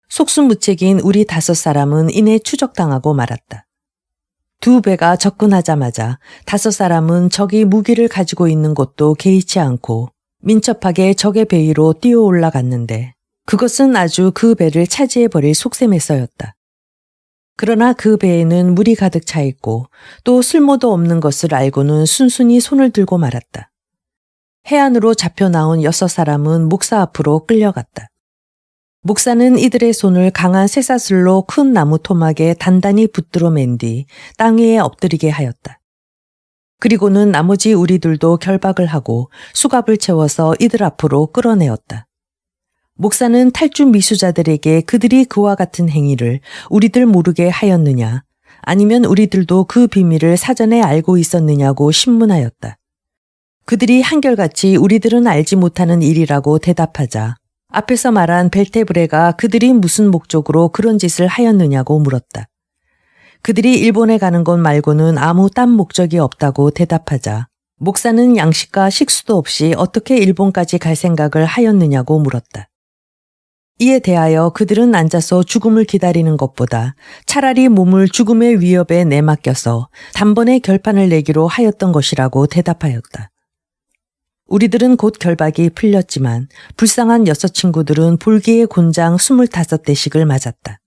속수무책인 우리 5사람은 이내 추적당하고 말았다. 2배가 접근하자마자 5사람은 적이 무기를 가지고 있는 곳도 개의치 않고 민첩하게 적의 배 위로 뛰어 올라갔는데 그것은 아주 그 배를 차지해버릴 속셈에서였다. 그러나 그 배에는 물이 가득 차 있고 또 쓸모도 없는 것을 알고는 순순히 손을 들고 말았다. 해안으로 잡혀 나온 6사람은 목사 앞으로 끌려갔다. 목사는 이들의 손을 강한 쇠사슬로 큰 나무 토막에 단단히 붙들어 맨 뒤 땅 위에 엎드리게 하였다. 그리고는 나머지 우리들도 결박을 하고 수갑을 채워서 이들 앞으로 끌어내었다. 목사는 탈주 미수자들에게 그들이 그와 같은 행위를 우리들 모르게 하였느냐 아니면 우리들도 그 비밀을 사전에 알고 있었느냐고 신문하였다. 그들이 한결같이 우리들은 알지 못하는 일이라고 대답하자 앞에서 말한 벨테브레가 그들이 무슨 목적으로 그런 짓을 하였느냐고 물었다. 그들이 일본에 가는 것 말고는 아무 딴 목적이 없다고 대답하자 목사는 양식과 식수도 없이 어떻게 일본까지 갈 생각을 하였느냐고 물었다. 이에 대하여 그들은 앉아서 죽음을 기다리는 것보다 차라리 몸을 죽음의 위협에 내맡겨서 단번에 결판을 내기로 하였던 것이라고 대답하였다. 우리들은 곧 결박이 풀렸지만 불쌍한 6친구들은 볼기의 곤장 25대씩을 맞았다.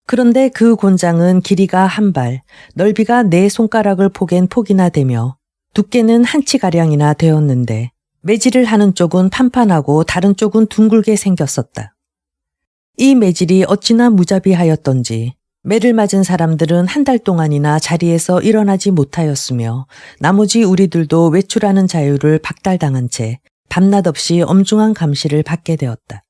그런데 그 곤장은 길이가 1발, 넓이가 4손가락을 포갠 폭이나 되며 두께는 1치가량이나 되었는데 매질을 하는 쪽은 판판하고 다른 쪽은 둥글게 생겼었다. 이 매질이 어찌나 무자비하였던지 매를 맞은 사람들은 한 달 동안이나 자리에서 일어나지 못하였으며 나머지 우리들도 외출하는 자유를 박탈당한 채 밤낮 없이 엄중한 감시를 받게 되었다.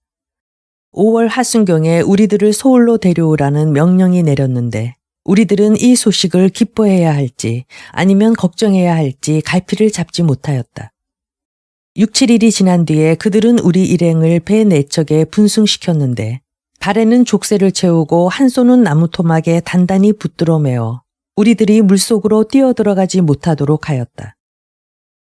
5월 하순경에 우리들을 서울로 데려오라는 명령이 내렸는데 우리들은 이 소식을 기뻐해야 할지 아니면 걱정해야 할지 갈피를 잡지 못하였다. 6, 7일이 지난 뒤에 그들은 우리 일행을 배 4척에 분승시켰는데 발에는 족쇄를 채우고 한 손은 나무 토막에 단단히 붙들어 매어 우리들이 물속으로 뛰어들어가지 못하도록 하였다.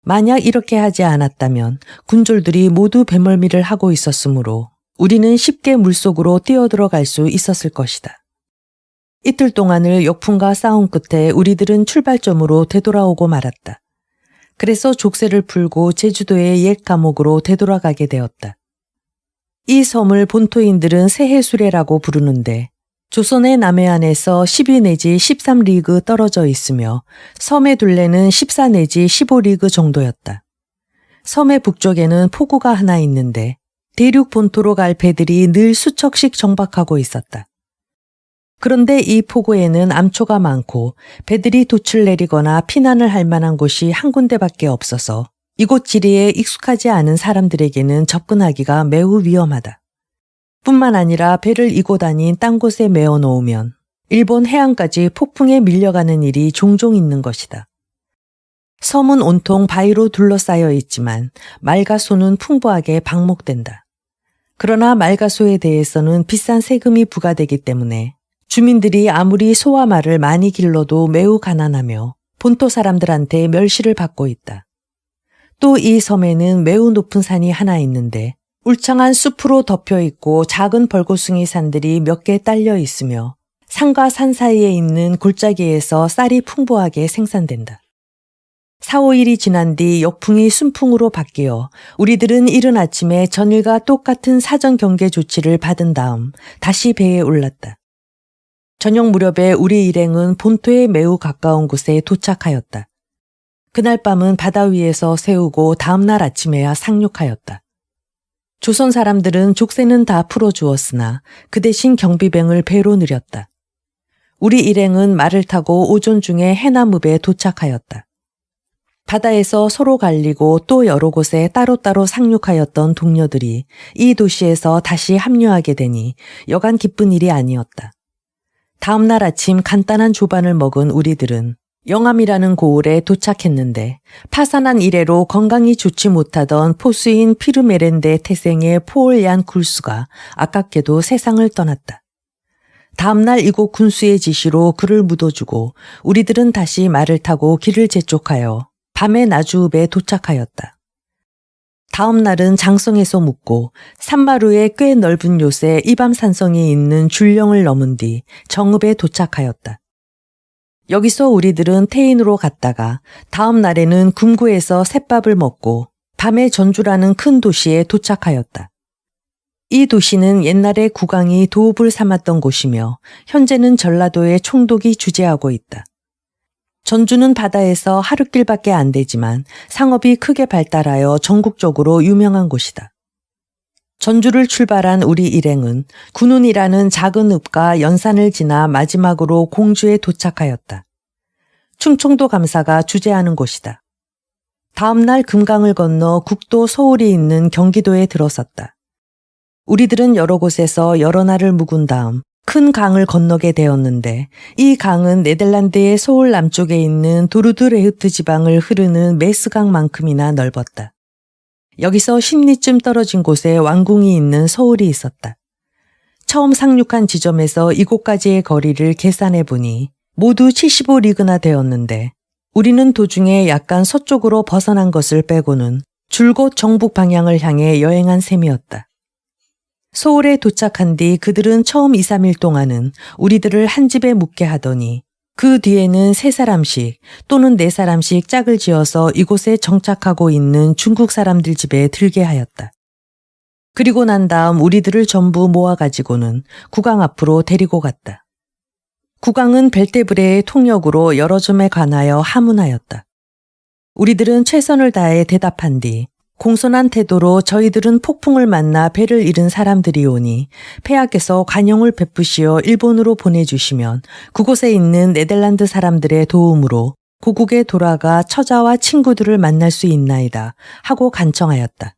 만약 이렇게 하지 않았다면 군졸들이 모두 배멀미를 하고 있었으므로 우리는 쉽게 물속으로 뛰어들어갈 수 있었을 것이다. 이틀 동안을 역풍과 싸움 끝에 우리들은 출발점으로 되돌아오고 말았다. 그래서 족쇄를 풀고 제주도의 옛 감옥으로 되돌아가게 되었다. 이 섬을 본토인들은 새해수레라고 부르는데 조선의 남해안에서 12 내지 13리그 떨어져 있으며 섬의 둘레는 14 내지 15리그 정도였다. 섬의 북쪽에는 포구가 하나 있는데 대륙 본토로 갈 배들이 늘 수척씩 정박하고 있었다. 그런데 이 포구에는 암초가 많고 배들이 돛을 내리거나 피난을 할 만한 곳이 한 군데밖에 없어서 이곳 지리에 익숙하지 않은 사람들에게는 접근하기가 매우 위험하다. 뿐만 아니라 배를 이곳 아닌 딴 곳에 메어 놓으면 일본 해안까지 폭풍에 밀려가는 일이 종종 있는 것이다. 섬은 온통 바위로 둘러싸여 있지만 말가소는 풍부하게 방목된다. 그러나 말가소에 대해서는 비싼 세금이 부과되기 때문에 주민들이 아무리 소와 말을 많이 길러도 매우 가난하며 본토 사람들한테 멸시를 받고 있다. 또 이 섬에는 매우 높은 산이 하나 있는데 울창한 숲으로 덮여 있고 작은 벌곶이 산들이 몇 개 딸려 있으며 산과 산 사이에 있는 골짜기에서 쌀이 풍부하게 생산된다. 4, 5일이 지난 뒤 역풍이 순풍으로 바뀌어 우리들은 이른 아침에 전일과 똑같은 사전 경계 조치를 받은 다음 다시 배에 올랐다. 저녁 무렵에 우리 일행은 본토에 매우 가까운 곳에 도착하였다. 그날 밤은 바다 위에서 세우고 다음 날 아침에야 상륙하였다. 조선 사람들은 족쇄는 다 풀어주었으나 그 대신 경비병을 배로 늘였다. 우리 일행은 말을 타고 오존 중에 해나무배에 도착하였다. 바다에서 서로 갈리고 또 여러 곳에 따로따로 상륙하였던 동료들이 이 도시에서 다시 합류하게 되니 여간 기쁜 일이 아니었다. 다음 날 아침 간단한 조반을 먹은 우리들은 영암이라는 고을에 도착했는데 파산한 이래로 건강이 좋지 못하던 포수인 피르메렌데 태생의 포올 얀 굴수가 아깝게도 세상을 떠났다. 다음 날 이곳 군수의 지시로 그를 묻어주고 우리들은 다시 말을 타고 길을 재촉하여 밤에 나주읍에 도착하였다. 다음 날은 장성에서 묵고 산마루의 꽤 넓은 요새 이밤산성이 있는 줄령을 넘은 뒤 정읍에 도착하였다. 여기서 우리들은 태인으로 갔다가 다음 날에는 금구에서 셋밥을 먹고 밤에 전주라는 큰 도시에 도착하였다. 이 도시는 옛날에 국왕이 도읍을 삼았던 곳이며 현재는 전라도의 총독이 주재하고 있다. 전주는 바다에서 하룻길밖에 안 되지만 상업이 크게 발달하여 전국적으로 유명한 곳이다. 전주를 출발한 우리 일행은 군운이라는 작은 읍과 연산을 지나 마지막으로 공주에 도착하였다. 충청도 감사가 주재하는 곳이다. 다음 날 금강을 건너 국도 서울이 있는 경기도에 들어섰다. 우리들은 여러 곳에서 여러 날을 묵은 다음 큰 강을 건너게 되었는데 이 강은 네덜란드의 서울 남쪽에 있는 도르드레흐트 지방을 흐르는 메스강만큼이나 넓었다. 여기서 10리쯤 떨어진 곳에 왕궁이 있는 서울이 있었다. 처음 상륙한 지점에서 이곳까지의 거리를 계산해 보니 모두 75리그나 되었는데 우리는 도중에 약간 서쪽으로 벗어난 것을 빼고는 줄곧 정북 방향을 향해 여행한 셈이었다. 서울에 도착한 뒤 그들은 처음 2, 3일 동안은 우리들을 한 집에 묵게 하더니 그 뒤에는 3사람씩 또는 4사람씩 짝을 지어서 이곳에 정착하고 있는 중국 사람들 집에 들게 하였다. 그리고 난 다음 우리들을 전부 모아가지고는 국왕 앞으로 데리고 갔다. 국왕은 벨테브레의 통역으로 여러 점에 관하여 하문하였다. 우리들은 최선을 다해 대답한 뒤 공손한 태도로 저희들은 폭풍을 만나 배를 잃은 사람들이 오니 폐하께서 관용을 베푸시어 일본으로 보내주시면 그곳에 있는 네덜란드 사람들의 도움으로 고국에 돌아가 처자와 친구들을 만날 수 있나이다 하고 간청하였다.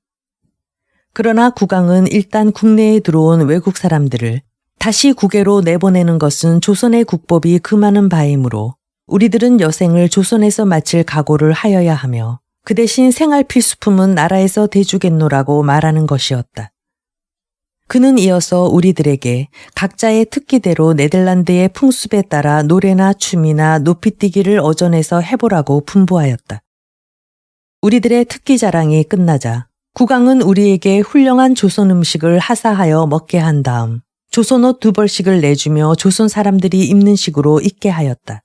그러나 국왕은 일단 국내에 들어온 외국 사람들을 다시 국외로 내보내는 것은 조선의 국법이 금하는 바이므로 우리들은 여생을 조선에서 마칠 각오를 하여야 하며 그 대신 생활 필수품은 나라에서 대주겠노라고 말하는 것이었다. 그는 이어서 우리들에게 각자의 특기대로 네덜란드의 풍습에 따라 노래나 춤이나 높이뛰기를 어전해서 해보라고 분부하였다. 우리들의 특기 자랑이 끝나자 국왕은 우리에게 훌륭한 조선 음식을 하사하여 먹게 한 다음 조선옷 2벌씩을 내주며 조선 사람들이 입는 식으로 입게 하였다.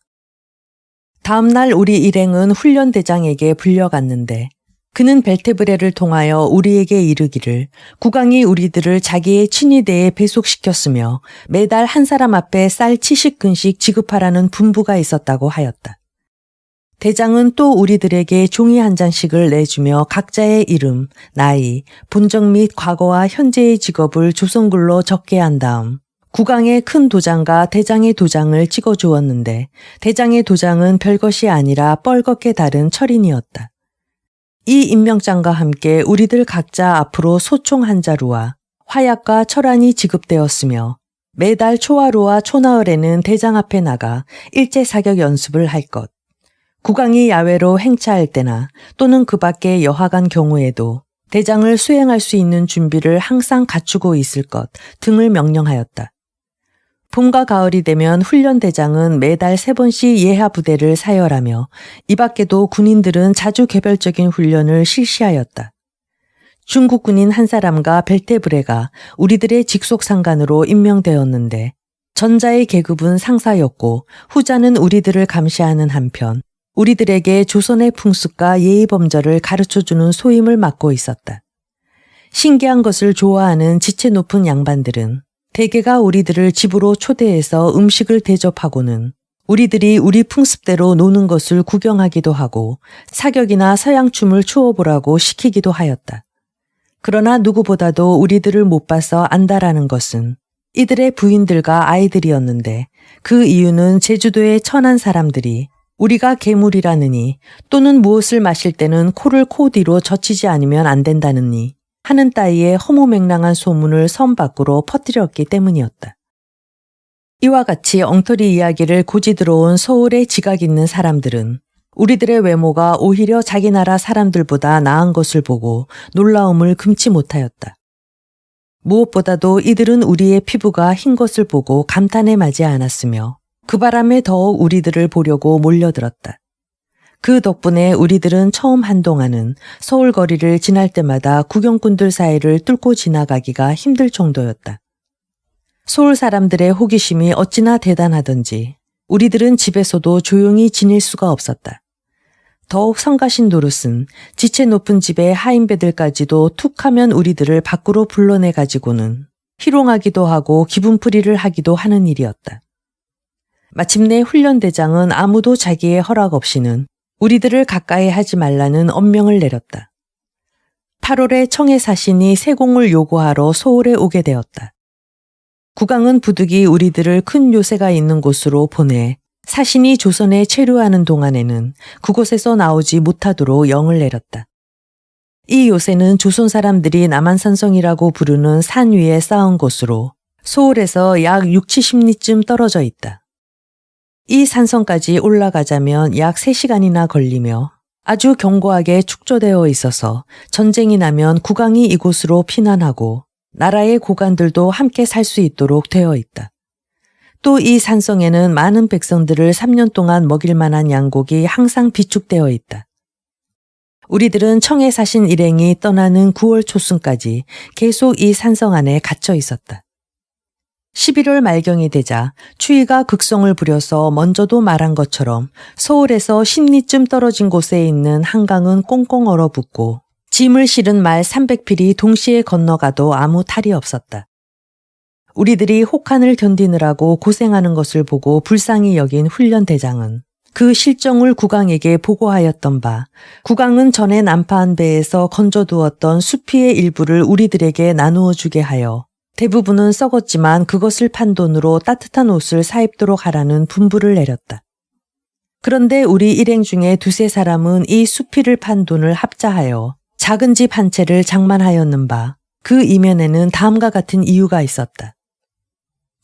다음 날 우리 일행은 훈련대장에게 불려갔는데 그는 벨테브레를 통하여 우리에게 이르기를 국왕이 우리들을 자기의 친위대에 배속시켰으며 매달 한 사람 앞에 쌀 70근씩 지급하라는 분부가 있었다고 하였다. 대장은 또 우리들에게 종이 한 장씩을 내주며 각자의 이름, 나이, 본적 및 과거와 현재의 직업을 조선글로 적게 한 다음 국왕의 큰 도장과 대장의 도장을 찍어주었는데 대장의 도장은 별것이 아니라 뻘겋게 다른 철인이었다. 이 임명장과 함께 우리들 각자 앞으로 소총 한 자루와 화약과 철안이 지급되었으며 매달 초하루와 초나흘에는 대장 앞에 나가 일제 사격 연습을 할 것, 국왕이 야외로 행차할 때나 또는 그 밖에 여하간 경우에도 대장을 수행할 수 있는 준비를 항상 갖추고 있을 것 등을 명령하였다. 봄과 가을이 되면 훈련대장은 매달 3번씩 예하 부대를 사열하며 이 밖에도 군인들은 자주 개별적인 훈련을 실시하였다. 중국 군인 한 사람과 벨테브레가 우리들의 직속 상관으로 임명되었는데 전자의 계급은 상사였고 후자는 우리들을 감시하는 한편 우리들에게 조선의 풍습과 예의범절을 가르쳐주는 소임을 맡고 있었다. 신기한 것을 좋아하는 지체 높은 양반들은 대개가 우리들을 집으로 초대해서 음식을 대접하고는 우리들이 우리 풍습대로 노는 것을 구경하기도 하고 사격이나 서양춤을 추어보라고 시키기도 하였다. 그러나 누구보다도 우리들을 못 봐서 안다라는 것은 이들의 부인들과 아이들이었는데 그 이유는 제주도의 천한 사람들이 우리가 괴물이라느니 또는 무엇을 마실 때는 코를 코 뒤로 젖히지 않으면 안 된다느니 하는 따위의 허무맹랑한 소문을 섬 밖으로 퍼뜨렸기 때문이었다. 이와 같이 엉터리 이야기를 고지 들어온 서울에 지각 있는 사람들은 우리들의 외모가 오히려 자기 나라 사람들보다 나은 것을 보고 놀라움을 금치 못하였다. 무엇보다도 이들은 우리의 피부가 흰 것을 보고 감탄에 마지 않았으며 그 바람에 더욱 우리들을 보려고 몰려들었다. 그 덕분에 우리들은 처음 한동안은 서울 거리를 지날 때마다 구경꾼들 사이를 뚫고 지나가기가 힘들 정도였다. 서울 사람들의 호기심이 어찌나 대단하던지 우리들은 집에서도 조용히 지낼 수가 없었다. 더욱 성가신 노릇은 지체 높은 집의 하인배들까지도 툭 하면 우리들을 밖으로 불러내 가지고는 희롱하기도 하고 기분풀이를 하기도 하는 일이었다. 마침내 훈련대장은 아무도 자기의 허락 없이는 우리들을 가까이 하지 말라는 엄명을 내렸다. 8월에 청해 사신이 세공을 요구하러 서울에 오게 되었다. 국왕은 부득이 우리들을 큰 요새가 있는 곳으로 보내 사신이 조선에 체류하는 동안에는 그곳에서 나오지 못하도록 영을 내렸다. 이 요새는 조선 사람들이 남한산성이라고 부르는 산 위에 쌓은 곳으로 서울에서 약 6, 70리쯤 떨어져 있다. 이 산성까지 올라가자면 약 3시간이나 걸리며 아주 견고하게 축조되어 있어서 전쟁이 나면 국왕이 이곳으로 피난하고 나라의 고관들도 함께 살 수 있도록 되어 있다. 또 이 산성에는 많은 백성들을 3년 동안 먹일 만한 양곡이 항상 비축되어 있다. 우리들은 청해 사신 일행이 떠나는 9월 초순까지 계속 이 산성 안에 갇혀 있었다. 11월 말경이 되자 추위가 극성을 부려서 먼저도 말한 것처럼 서울에서 10리쯤 떨어진 곳에 있는 한강은 꽁꽁 얼어붙고 짐을 실은 말 300필이 동시에 건너가도 아무 탈이 없었다. 우리들이 혹한을 견디느라고 고생하는 것을 보고 불쌍히 여긴 훈련대장은 그 실정을 국왕에게 보고하였던 바 국왕은 전에 난파한 배에서 건져두었던 수피의 일부를 우리들에게 나누어 주게 하여 대부분은 썩었지만 그것을 판 돈으로 따뜻한 옷을 사입도록 하라는 분부를 내렸다. 그런데 우리 일행 중에 2-3사람은 이 수피를 판 돈을 합자하여 작은 집 한 채를 장만하였는 바 그 이면에는 다음과 같은 이유가 있었다.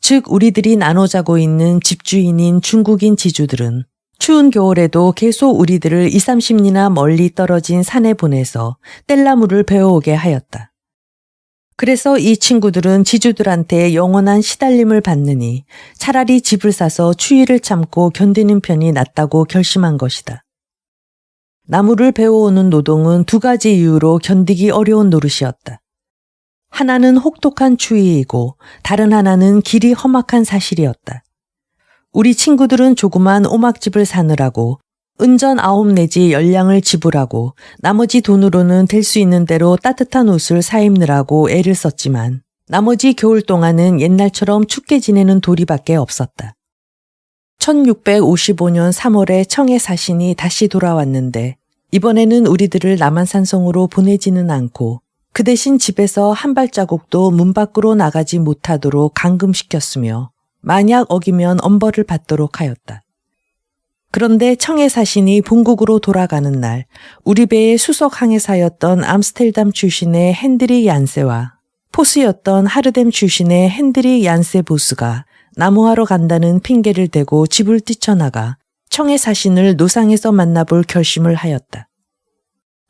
즉 우리들이 나눠 자고 있는 집주인인 중국인 지주들은 추운 겨울에도 계속 우리들을 20-30리나 멀리 떨어진 산에 보내서 뗄나무를 베어오게 하였다. 그래서 이 친구들은 지주들한테 영원한 시달림을 받느니 차라리 집을 사서 추위를 참고 견디는 편이 낫다고 결심한 것이다. 나무를 베어오는 노동은 2가지 이유로 견디기 어려운 노릇이었다. 하나는 혹독한 추위이고 다른 하나는 길이 험악한 사실이었다. 우리 친구들은 조그만 오막집을 사느라고 은전 9 내지 10량을 지불하고 나머지 돈으로는 될 수 있는 대로 따뜻한 옷을 사입느라고 애를 썼지만 나머지 겨울 동안은 옛날처럼 춥게 지내는 도리밖에 없었다. 1655년 3월에 청해 사신이 다시 돌아왔는데 이번에는 우리들을 남한산성으로 보내지는 않고 그 대신 집에서 한 발자국도 문 밖으로 나가지 못하도록 감금시켰으며 만약 어기면 엄벌을 받도록 하였다. 그런데 청해 사신이 본국으로 돌아가는 날 우리 배의 수석 항해사였던 암스테르담 출신의 핸드릭 얀세와 포스였던 하르뎀 출신의 핸드릭 얀세 보스가 나무하러 간다는 핑계를 대고 집을 뛰쳐나가 청해 사신을 노상에서 만나볼 결심을 하였다.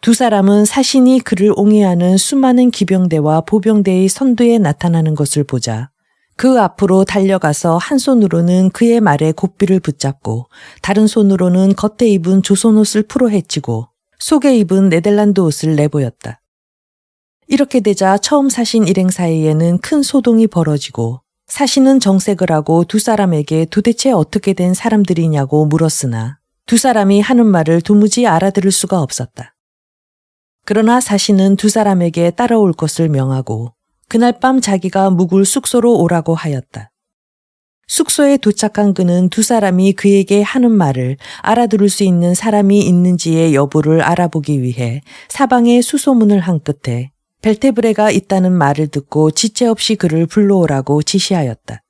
2사람은 사신이 그를 옹이하는 수많은 기병대와 보병대의 선두에 나타나는 것을 보자 그 앞으로 달려가서 한 손으로는 그의 말에 고삐를 붙잡고 다른 손으로는 겉에 입은 조선 옷을 풀어 헤치고 속에 입은 네덜란드 옷을 내보였다. 이렇게 되자 처음 사신 일행 사이에는 큰 소동이 벌어지고 사신은 정색을 하고 두 사람에게 도대체 어떻게 된 사람들이냐고 물었으나 두 사람이 하는 말을 도무지 알아들을 수가 없었다. 그러나 사신은 두 사람에게 따라올 것을 명하고 그날 밤 자기가 묵을 숙소로 오라고 하였다. 숙소에 도착한 그는 두 사람이 그에게 하는 말을 알아들을 수 있는 사람이 있는지의 여부를 알아보기 위해 사방에 수소문을 한 끝에 벨테브레가 있다는 말을 듣고 지체 없이 그를 불러오라고 지시하였다.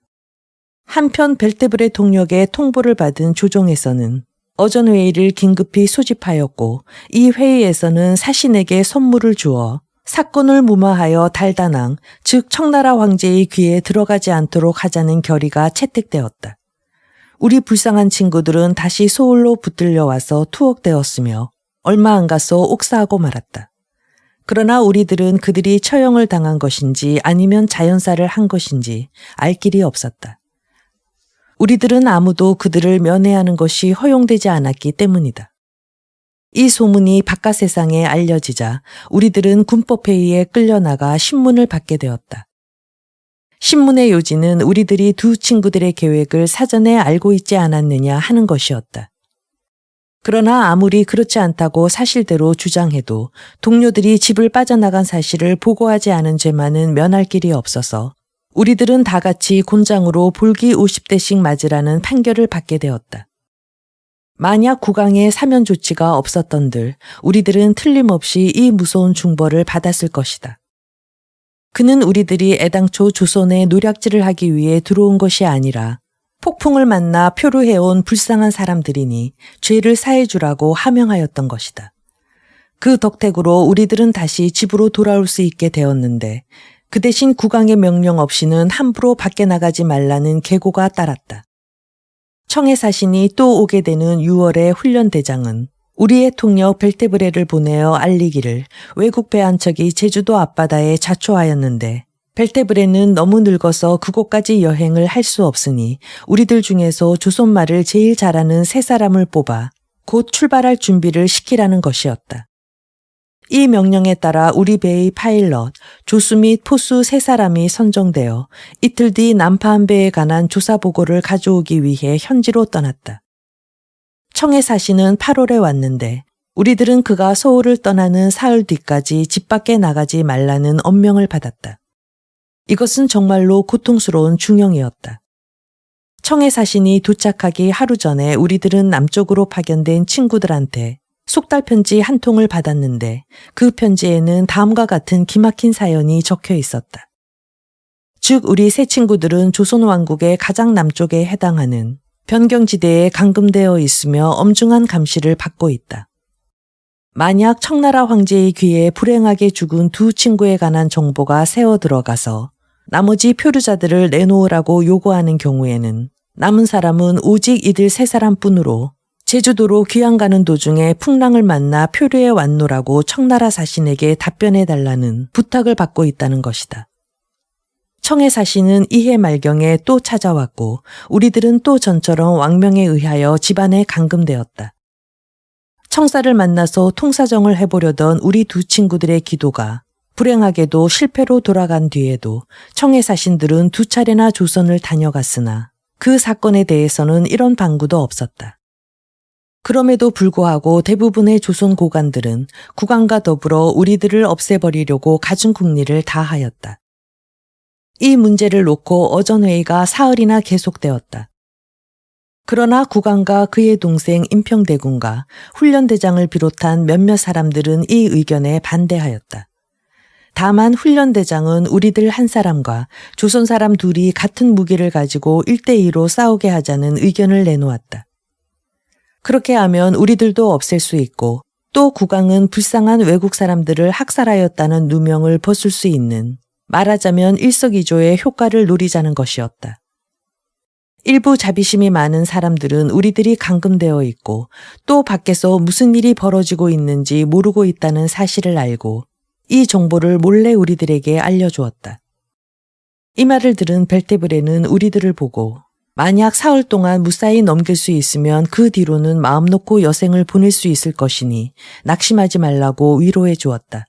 한편 벨테브레 동력의 통보를 받은 조정에서는 어전 회의를 긴급히 소집하였고 이 회의에서는 사신에게 선물을 주어 사건을 무마하여 달다낭, 즉 청나라 황제의 귀에 들어가지 않도록 하자는 결의가 채택되었다. 우리 불쌍한 친구들은 다시 서울로 붙들려 와서 투옥되었으며 얼마 안 가서 옥사하고 말았다. 그러나 우리들은 그들이 처형을 당한 것인지 아니면 자연사를 한 것인지 알 길이 없었다. 우리들은 아무도 그들을 면회하는 것이 허용되지 않았기 때문이다. 이 소문이 바깥 세상에 알려지자 우리들은 군법회의에 끌려나가 신문을 받게 되었다. 신문의 요지는 우리들이 두 친구들의 계획을 사전에 알고 있지 않았느냐 하는 것이었다. 그러나 아무리 그렇지 않다고 사실대로 주장해도 동료들이 집을 빠져나간 사실을 보고하지 않은 죄만은 면할 길이 없어서 우리들은 다 같이 곤장으로 볼기 50대씩 맞으라는 판결을 받게 되었다. 만약 국왕의 사면 조치가 없었던들 우리들은 틀림없이 이 무서운 중벌을 받았을 것이다. 그는 우리들이 애당초 조선에 노략질을 하기 위해 들어온 것이 아니라 폭풍을 만나 표류해온 불쌍한 사람들이니 죄를 사해주라고 하명하였던 것이다. 그 덕택으로 우리들은 다시 집으로 돌아올 수 있게 되었는데 그 대신 국왕의 명령 없이는 함부로 밖에 나가지 말라는 계고가 따랐다. 청해 사신이 또 오게 되는 6월의 훈련대장은 우리의 통역 벨테브레를 보내어 알리기를 외국 배 한 척이 제주도 앞바다에 자초하였는데 벨테브레는 너무 늙어서 그곳까지 여행을 할 수 없으니 우리들 중에서 조선말을 제일 잘하는 세 사람을 뽑아 곧 출발할 준비를 시키라는 것이었다. 이 명령에 따라 우리 배의 파일럿, 조수 및 포수 세 사람이 선정되어 이틀 뒤 난파한 배에 관한 조사 보고를 가져오기 위해 현지로 떠났다. 청해 사신은 8월에 왔는데 우리들은 그가 서울을 떠나는 사흘 뒤까지 집 밖에 나가지 말라는 엄명을 받았다. 이것은 정말로 고통스러운 중형이었다. 청해 사신이 도착하기 하루 전에 우리들은 남쪽으로 파견된 친구들한테 속달 편지 한 통을 받았는데 그 편지에는 다음과 같은 기막힌 사연이 적혀 있었다. 즉 우리 세 친구들은 조선 왕국의 가장 남쪽에 해당하는 변경지대에 감금되어 있으며 엄중한 감시를 받고 있다. 만약 청나라 황제의 귀에 불행하게 죽은 두 친구에 관한 정보가 새어 들어가서 나머지 표류자들을 내놓으라고 요구하는 경우에는 남은 사람은 오직 이들 세 사람뿐으로 제주도로 귀양 가는 도중에 풍랑을 만나 표류에 왔노라고 청나라 사신에게 답변해달라는 부탁을 받고 있다는 것이다. 청해 사신은 이해 말경에 또 찾아왔고 우리들은 또 전처럼 왕명에 의하여 집안에 감금되었다. 청사를 만나서 통사정을 해보려던 우리 두 친구들의 기도가 불행하게도 실패로 돌아간 뒤에도 청해 사신들은 두 차례나 조선을 다녀갔으나 그 사건에 대해서는 이런 방구도 없었다. 그럼에도 불구하고 대부분의 조선 고관들은 국왕과 더불어 우리들을 없애버리려고 갖은 궁리를 다하였다. 이 문제를 놓고 어전회의가 사흘이나 계속되었다. 그러나 국왕과 그의 동생 임평대군과 훈련대장을 비롯한 몇몇 사람들은 이 의견에 반대하였다. 다만 훈련대장은 우리들 한 사람과 조선 사람 둘이 같은 무기를 가지고 1대2로 싸우게 하자는 의견을 내놓았다. 그렇게 하면 우리들도 없앨 수 있고 또 국왕은 불쌍한 외국 사람들을 학살하였다는 누명을 벗을 수 있는 말하자면 일석이조의 효과를 노리자는 것이었다. 일부 자비심이 많은 사람들은 우리들이 감금되어 있고 또 밖에서 무슨 일이 벌어지고 있는지 모르고 있다는 사실을 알고 이 정보를 몰래 우리들에게 알려주었다. 이 말을 들은 벨테브레는 우리들을 보고 만약 사흘 동안 무사히 넘길 수 있으면 그 뒤로는 마음 놓고 여생을 보낼 수 있을 것이니 낙심하지 말라고 위로해 주었다.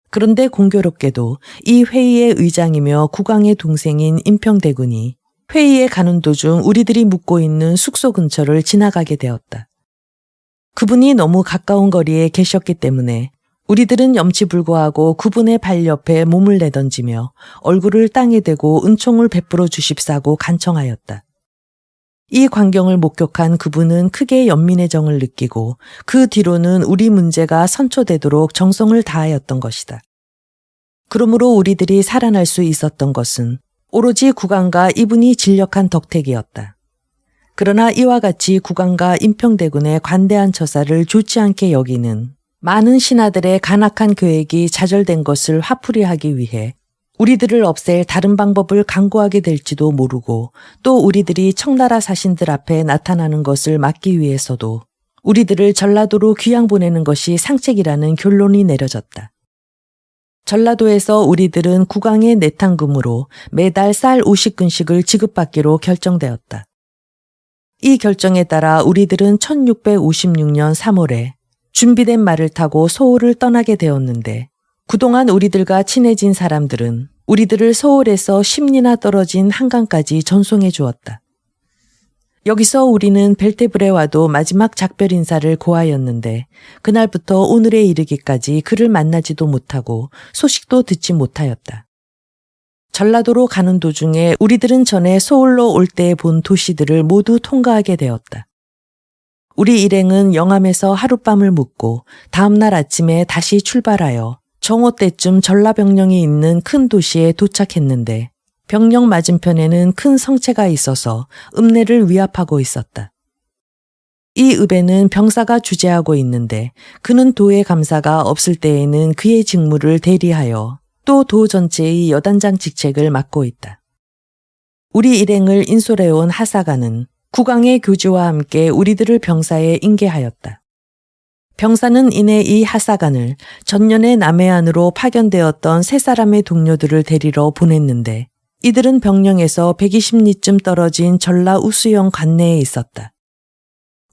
그런데 공교롭게도 이 회의의 의장이며 국왕의 동생인 임평대군이 회의에 가는 도중 우리들이 묵고 있는 숙소 근처를 지나가게 되었다. 그분이 너무 가까운 거리에 계셨기 때문에 우리들은 염치불고하고 그분의 발 옆에 몸을 내던지며 얼굴을 땅에 대고 은총을 베풀어 주십사고 간청하였다. 이 광경을 목격한 그분은 크게 연민의 정을 느끼고 그 뒤로는 우리 문제가 선초되도록 정성을 다하였던 것이다. 그러므로 우리들이 살아날 수 있었던 것은 오로지 국왕과 이분이 진력한 덕택이었다. 그러나 이와 같이 국왕과 임평대군의 관대한 처사를 좋지 않게 여기는 많은 신하들의 간악한 계획이 좌절된 것을 화풀이하기 위해 우리들을 없앨 다른 방법을 강구하게 될지도 모르고 또 우리들이 청나라 사신들 앞에 나타나는 것을 막기 위해서도 우리들을 전라도로 귀양 보내는 것이 상책이라는 결론이 내려졌다. 전라도에서 우리들은 국왕의 내탕금으로 매달 쌀 50근씩을 지급받기로 결정되었다. 이 결정에 따라 우리들은 1656년 3월에 준비된 말을 타고 서울을 떠나게 되었는데 그동안 우리들과 친해진 사람들은 우리들을 서울에서 10리나 떨어진 한강까지 전송해 주었다. 여기서 우리는 벨테브레와도 마지막 작별 인사를 고하였는데 그날부터 오늘에 이르기까지 그를 만나지도 못하고 소식도 듣지 못하였다. 전라도로 가는 도중에 우리들은 전에 서울로 올 때 본 도시들을 모두 통과하게 되었다. 우리 일행은 영암에서 하룻밤을 묵고 다음날 아침에 다시 출발하여 정오 때쯤 전라병령이 있는 큰 도시에 도착했는데 병령 맞은편에는 큰 성체가 있어서 읍내를 위압하고 있었다. 이 읍에는 병사가 주재하고 있는데 그는 도의 감사가 없을 때에는 그의 직무를 대리하여 또 도 전체의 여단장 직책을 맡고 있다. 우리 일행을 인솔해온 하사관은 국왕의 교지와 함께 우리들을 병사에 인계하였다. 병사는 이내 이 하사관을 전년에 남해안으로 파견되었던 세 사람의 동료들을 데리러 보냈는데 이들은 병령에서 120리쯤 떨어진 전라 우수영 관내에 있었다.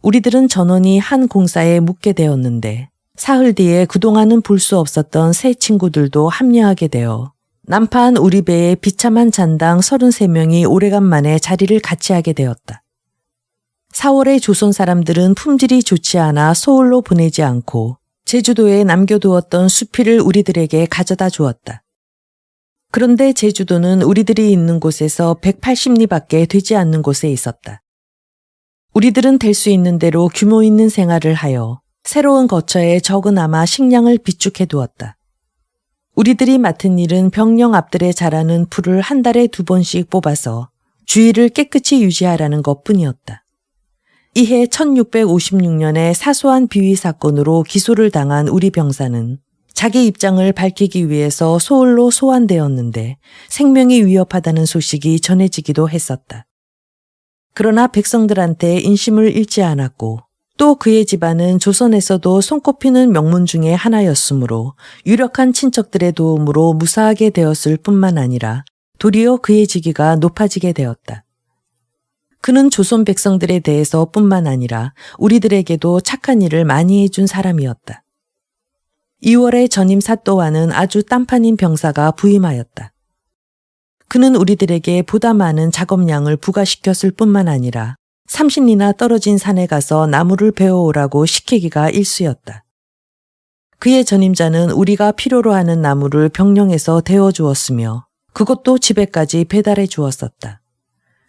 우리들은 전원이 한 공사에 묵게 되었는데 사흘 뒤에 그동안은 볼 수 없었던 새 친구들도 합류하게 되어 남파한 우리 배에 비참한 잔당 33명이 오래간만에 자리를 같이 하게 되었다. 4월에 조선 사람들은 품질이 좋지 않아 서울로 보내지 않고 제주도에 남겨두었던 수필을 우리들에게 가져다 주었다. 그런데 제주도는 우리들이 있는 곳에서 180리밖에 되지 않는 곳에 있었다. 우리들은 될 수 있는 대로 규모 있는 생활을 하여 새로운 거처에 적으나마 식량을 비축해 두었다. 우리들이 맡은 일은 병령 앞들에 자라는 풀을 한 달에 2번씩 뽑아서 주위를 깨끗이 유지하라는 것뿐이었다. 이해 1656년에 사소한 비위 사건으로 기소를 당한 우리 병사는 자기 입장을 밝히기 위해서 서울로 소환되었는데 생명이 위협하다는 소식이 전해지기도 했었다. 그러나 백성들한테 인심을 잃지 않았고 또 그의 집안은 조선에서도 손꼽히는 명문 중의 하나였으므로 유력한 친척들의 도움으로 무사하게 되었을 뿐만 아니라 도리어 그의 직위가 높아지게 되었다. 그는 조선 백성들에 대해서 뿐만 아니라 우리들에게도 착한 일을 많이 해준 사람이었다. 2월에 전임 사또와는 아주 딴판인 병사가 부임하였다. 그는 우리들에게 보다 많은 작업량을 부과시켰을 뿐만 아니라 30리나 떨어진 산에 가서 나무를 베어오라고 시키기가 일쑤였다. 그의 전임자는 우리가 필요로 하는 나무를 병령에서 데워주었으며 그것도 집에까지 배달해 주었었다.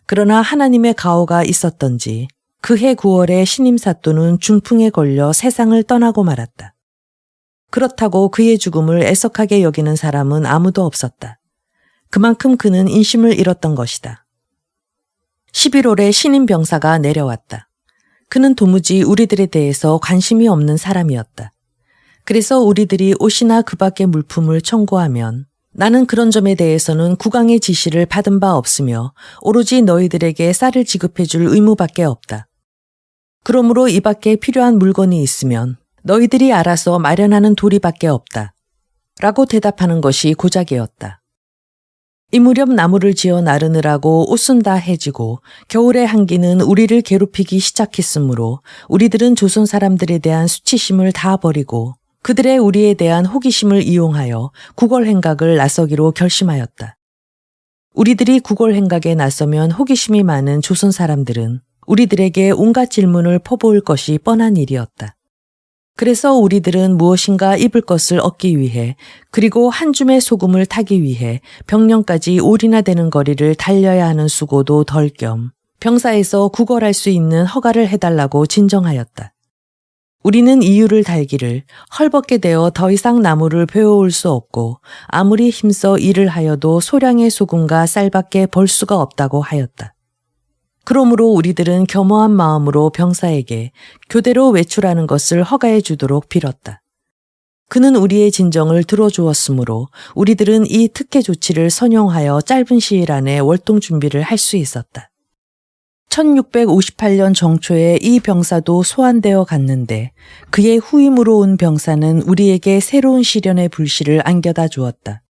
그러나 하나님의 가호가 있었던지 그해 9월에 신임 사또는 중풍에 걸려 세상을 떠나고 말았다. 그렇다고 그의 죽음을 애석하게 여기는 사람은 아무도 없었다. 그만큼 그는 인심을 잃었던 것이다. 11월에 신임 병사가 내려왔다. 그는 도무지 우리들에 대해서 관심이 없는 사람이었다. 그래서 우리들이 옷이나 그 밖의 물품을 청구하면 나는 그런 점에 대해서는 국왕의 지시를 받은 바 없으며 오로지 너희들에게 쌀을 지급해 줄 의무밖에 없다. 그러므로 이 밖에 필요한 물건이 있으면 너희들이 알아서 마련하는 도리밖에 없다. 라고 대답하는 것이 고작이었다. 이 무렵 나무를 지어 나르느라고 옷은 다 해지고 겨울의 한기는 우리를 괴롭히기 시작했으므로 우리들은 조선 사람들에 대한 수치심을 다 버리고 그들의 우리에 대한 호기심을 이용하여 구걸 행각을 나서기로 결심하였다. 우리들이 구걸 행각에 나서면 호기심이 많은 조선 사람들은 우리들에게 온갖 질문을 퍼부을 것이 뻔한 일이었다. 그래서 우리들은 무엇인가 입을 것을 얻기 위해 그리고 한 줌의 소금을 타기 위해 병령까지 올이나 되는 거리를 달려야 하는 수고도 덜 겸 병사에서 구걸할 수 있는 허가를 해달라고 진정하였다. 우리는 이유를 달기를 헐벗게 되어 더 이상 나무를 베어올 수 없고 아무리 힘써 일을 하여도 소량의 소금과 쌀밖에 벌 수가 없다고 하였다. 그러므로 우리들은 겸허한 마음으로 병사에게 교대로 외출하는 것을 허가해 주도록 빌었다. 그는 우리의 진정을 들어주었으므로 우리들은 이 특혜 조치를 선용하여 짧은 시일 안에 월동 준비를 할 수 있었다. 1658년 정초에 이 병사도 소환되어 갔는데 그의 후임으로 온 병사는 우리에게 새로운 시련의 불씨를 안겨다 주었다.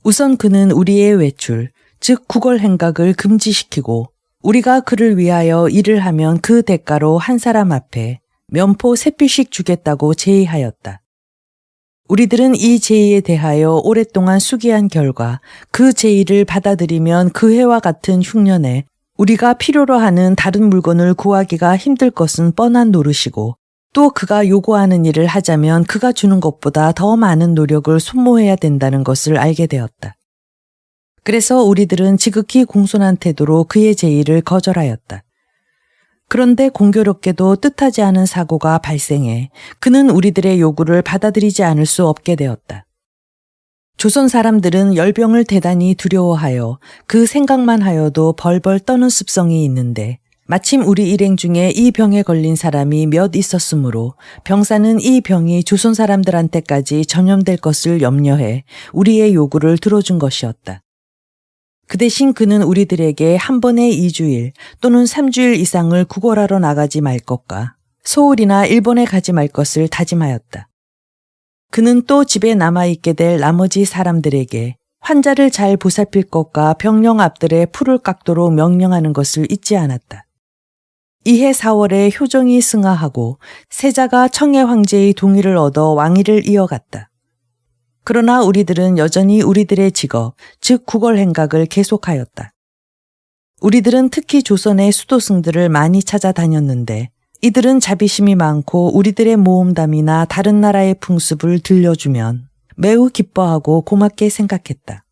우선 그는 우리의 외출, 즉 구걸 행각을 금지시키고 우리가 그를 위하여 일을 하면 그 대가로 한 사람 앞에 면포 3필씩 주겠다고 제의하였다. 우리들은 이 제의에 대하여 오랫동안 수기한 결과 그 제의를 받아들이면 그 해와 같은 흉년에 우리가 필요로 하는 다른 물건을 구하기가 힘들 것은 뻔한 노릇이고 또 그가 요구하는 일을 하자면 그가 주는 것보다 더 많은 노력을 소모해야 된다는 것을 알게 되었다. 그래서 우리들은 지극히 공손한 태도로 그의 제의를 거절하였다. 그런데 공교롭게도 뜻하지 않은 사고가 발생해 그는 우리들의 요구를 받아들이지 않을 수 없게 되었다. 조선 사람들은 열병을 대단히 두려워하여 그 생각만 하여도 벌벌 떠는 습성이 있는데 마침 우리 일행 중에 이 병에 걸린 사람이 몇 있었으므로 병사는 이 병이 조선 사람들한테까지 전염될 것을 염려해 우리의 요구를 들어준 것이었다. 그 대신 그는 우리들에게 한 번에 2주일 또는 3주일 이상을 구걸하러 나가지 말 것과 서울이나 일본에 가지 말 것을 다짐하였다. 그는 또 집에 남아있게 될 나머지 사람들에게 환자를 잘 보살필 것과 병령 앞들에 풀을 깎도록 명령하는 것을 잊지 않았다. 이해 4월에 효정이 승하하고 세자가 청해 황제의 동의를 얻어 왕위를 이어갔다. 그러나 우리들은 여전히 우리들의 직업, 즉 구걸 행각을 계속하였다. 우리들은 특히 조선의 수도승들을 많이 찾아다녔는데 이들은 자비심이 많고 우리들의 모험담이나 다른 나라의 풍습을 들려주면 매우 기뻐하고 고맙게 생각했다.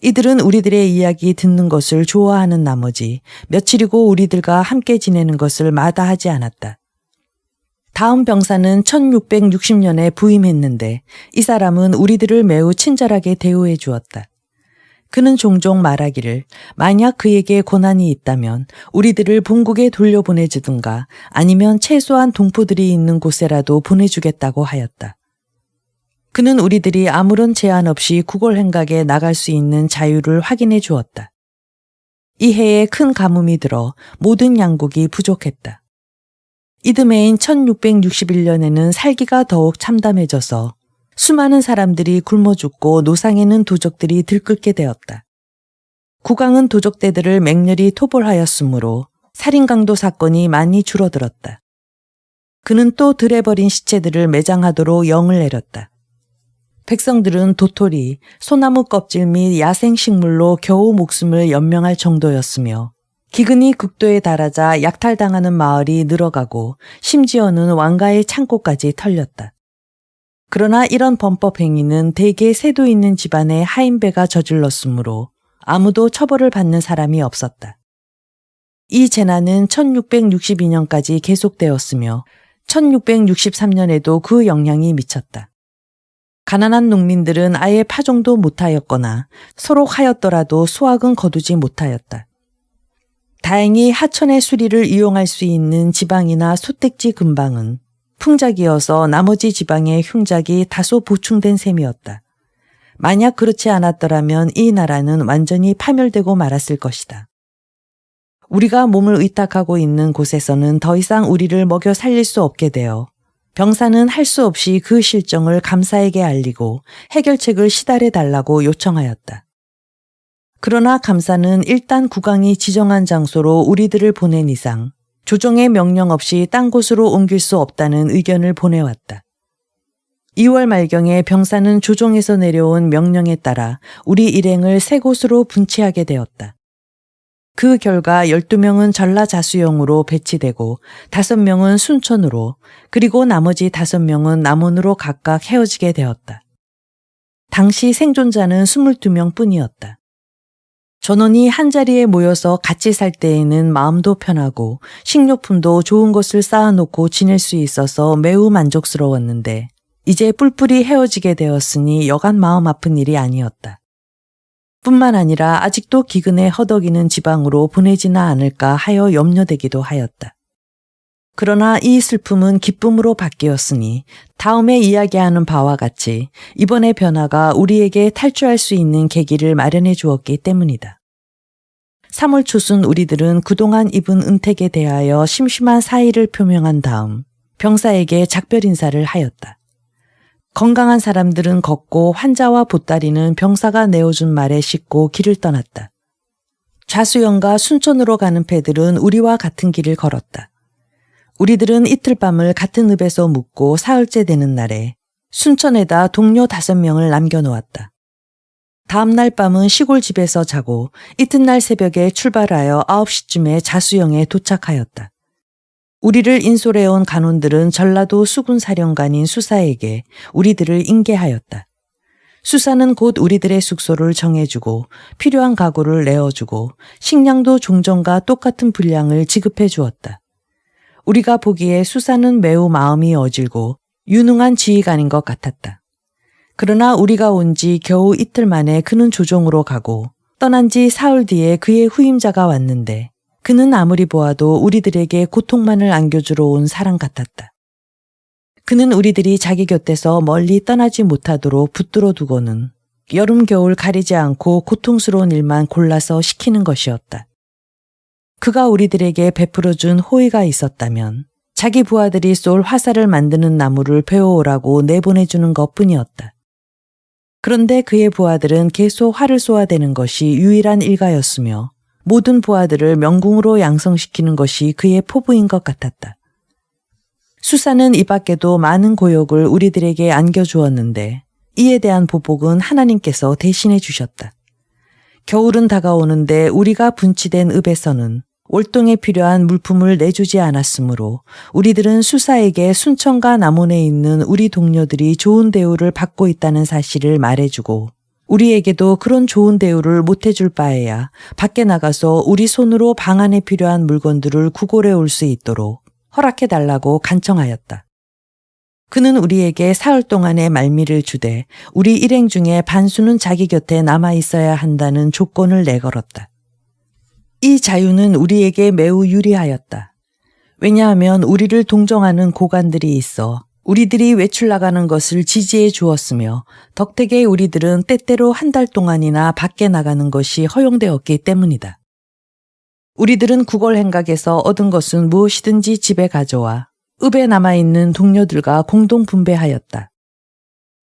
이들은 우리들의 이야기 듣는 것을 좋아하는 나머지 며칠이고 우리들과 함께 지내는 것을 마다하지 않았다. 다음 병사는 1660년에 부임했는데 이 사람은 우리들을 매우 친절하게 대우해 주었다. 그는 종종 말하기를 만약 그에게 고난이 있다면 우리들을 본국에 돌려보내주든가 아니면 최소한 동포들이 있는 곳에라도 보내주겠다고 하였다. 그는 우리들이 아무런 제한 없이 구걸 행각에 나갈 수 있는 자유를 확인해 주었다. 이 해에 큰 가뭄이 들어 모든 양국이 부족했다. 이듬해인 1661년에는 살기가 더욱 참담해져서 수많은 사람들이 굶어 죽고 노상에는 도적들이 들끓게 되었다. 국왕은 도적대들을 맹렬히 토벌하였으므로 살인강도 사건이 많이 줄어들었다. 그는 또 들에 버린 시체들을 매장하도록 영을 내렸다. 백성들은 도토리, 소나무 껍질 및 야생식물로 겨우 목숨을 연명할 정도였으며 기근이 극도에 달하자 약탈당하는 마을이 늘어가고 심지어는 왕가의 창고까지 털렸다. 그러나 이런 범법 행위는 대개 세도 있는 집안의 하인배가 저질렀으므로 아무도 처벌을 받는 사람이 없었다. 이 재난은 1662년까지 계속되었으며 1663년에도 그 영향이 미쳤다. 가난한 농민들은 아예 파종도 못하였거나 서로 하였더라도 수확은 거두지 못하였다. 다행히 하천의 수리를 이용할 수 있는 지방이나 소택지 근방은 풍작이어서 나머지 지방의 흉작이 다소 보충된 셈이었다. 만약 그렇지 않았더라면 이 나라는 완전히 파멸되고 말았을 것이다. 우리가 몸을 의탁하고 있는 곳에서는 더 이상 우리를 먹여 살릴 수 없게 되어 병사는 할 수 없이 그 실정을 감사에게 알리고 해결책을 시달해 달라고 요청하였다. 그러나 감사는 일단 국왕이 지정한 장소로 우리들을 보낸 이상 조정의 명령 없이 딴 곳으로 옮길 수 없다는 의견을 보내왔다. 2월 말경에 병사는 조정에서 내려온 명령에 따라 우리 일행을 3곳으로 분치하게 되었다. 그 결과 12명은 전라자수영으로 배치되고 5명은 순천으로, 그리고 나머지 5명은 남원으로 각각 헤어지게 되었다. 당시 생존자는 22명 뿐이었다. 전원이 한자리에 모여서 같이 살 때에는 마음도 편하고 식료품도 좋은 것을 쌓아놓고 지낼 수 있어서 매우 만족스러웠는데 이제 뿔뿔이 헤어지게 되었으니 여간 마음 아픈 일이 아니었다. 뿐만 아니라 아직도 기근에 허덕이는 지방으로 보내지나 않을까 하여 염려되기도 하였다. 그러나 이 슬픔은 기쁨으로 바뀌었으니 다음에 이야기하는 바와 같이 이번의 변화가 우리에게 탈주할 수 있는 계기를 마련해 주었기 때문이다. 3월 초순 우리들은 그동안 입은 은택에 대하여 심심한 사의를 표명한 다음 병사에게 작별 인사를 하였다. 건강한 사람들은 걷고 환자와 보따리는 병사가 내어준 말에 싣고 길을 떠났다. 좌수영과 순천으로 가는 패들은 우리와 같은 길을 걸었다. 우리들은 이틀 밤을 같은 읍에서 묵고 사흘째 되는 날에 순천에다 동료 5명을 남겨놓았다. 다음 날 밤은 시골 집에서 자고 이튿날 새벽에 출발하여 9시쯤에 자수영에 도착하였다. 우리를 인솔해온 간원들은 전라도 수군사령관인 수사에게 우리들을 인계하였다. 수사는 곧 우리들의 숙소를 정해주고 필요한 가구를 내어주고 식량도 종전과 똑같은 분량을 지급해 주었다. 우리가 보기에 수사는 매우 마음이 어질고 유능한 지휘관인 것 같았다. 그러나 우리가 온 지 겨우 이틀 만에 그는 조정으로 가고 떠난 지 사흘 뒤에 그의 후임자가 왔는데 그는 아무리 보아도 우리들에게 고통만을 안겨주러 온 사람 같았다. 그는 우리들이 자기 곁에서 멀리 떠나지 못하도록 붙들어 두고는 여름 겨울 가리지 않고 고통스러운 일만 골라서 시키는 것이었다. 그가 우리들에게 베풀어준 호의가 있었다면 자기 부하들이 쏠 화살을 만드는 나무를 베어오라고 내보내주는 것뿐이었다. 그런데 그의 부하들은 계속 활을 쏘아대는 것이 유일한 일가였으며 모든 부하들을 명궁으로 양성시키는 것이 그의 포부인 것 같았다. 수사는 이 밖에도 많은 고역을 우리들에게 안겨주었는데 이에 대한 보복은 하나님께서 대신해 주셨다. 겨울은 다가오는데 우리가 분치된 읍에서는 월동에 필요한 물품을 내주지 않았으므로 우리들은 수사에게 순천과 남원에 있는 우리 동료들이 좋은 대우를 받고 있다는 사실을 말해주고 우리에게도 그런 좋은 대우를 못해줄 바에야 밖에 나가서 우리 손으로 방 안에 필요한 물건들을 구걸해 올 수 있도록 허락해달라고 간청하였다. 그는 우리에게 사흘 동안의 말미를 주되 우리 일행 중에 반수는 자기 곁에 남아있어야 한다는 조건을 내걸었다. 이 자유는 우리에게 매우 유리하였다. 왜냐하면 우리를 동정하는 고관들이 있어 우리들이 외출 나가는 것을 지지해 주었으며 덕택에 우리들은 때때로 1달 동안이나 밖에 나가는 것이 허용되었기 때문이다. 우리들은 구걸 행각에서 얻은 것은 무엇이든지 집에 가져와 읍에 남아있는 동료들과 공동 분배하였다.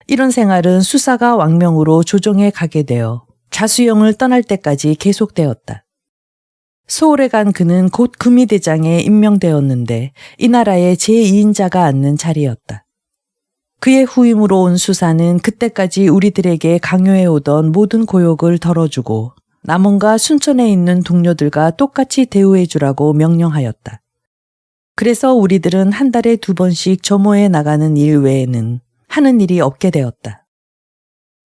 이런 생활은 수사가 왕명으로 조정에 가게 되어 자수영을 떠날 때까지 계속되었다. 서울에 간 그는 곧 금의대장에 임명되었는데 이 나라의 제2인자가 앉는 자리였다. 그의 후임으로 온 수사는 그때까지 우리들에게 강요해오던 모든 고역을 덜어주고 남원과 순천에 있는 동료들과 똑같이 대우해주라고 명령하였다. 그래서 우리들은 1달에 2번씩 점호에 나가는 일 외에는 하는 일이 없게 되었다.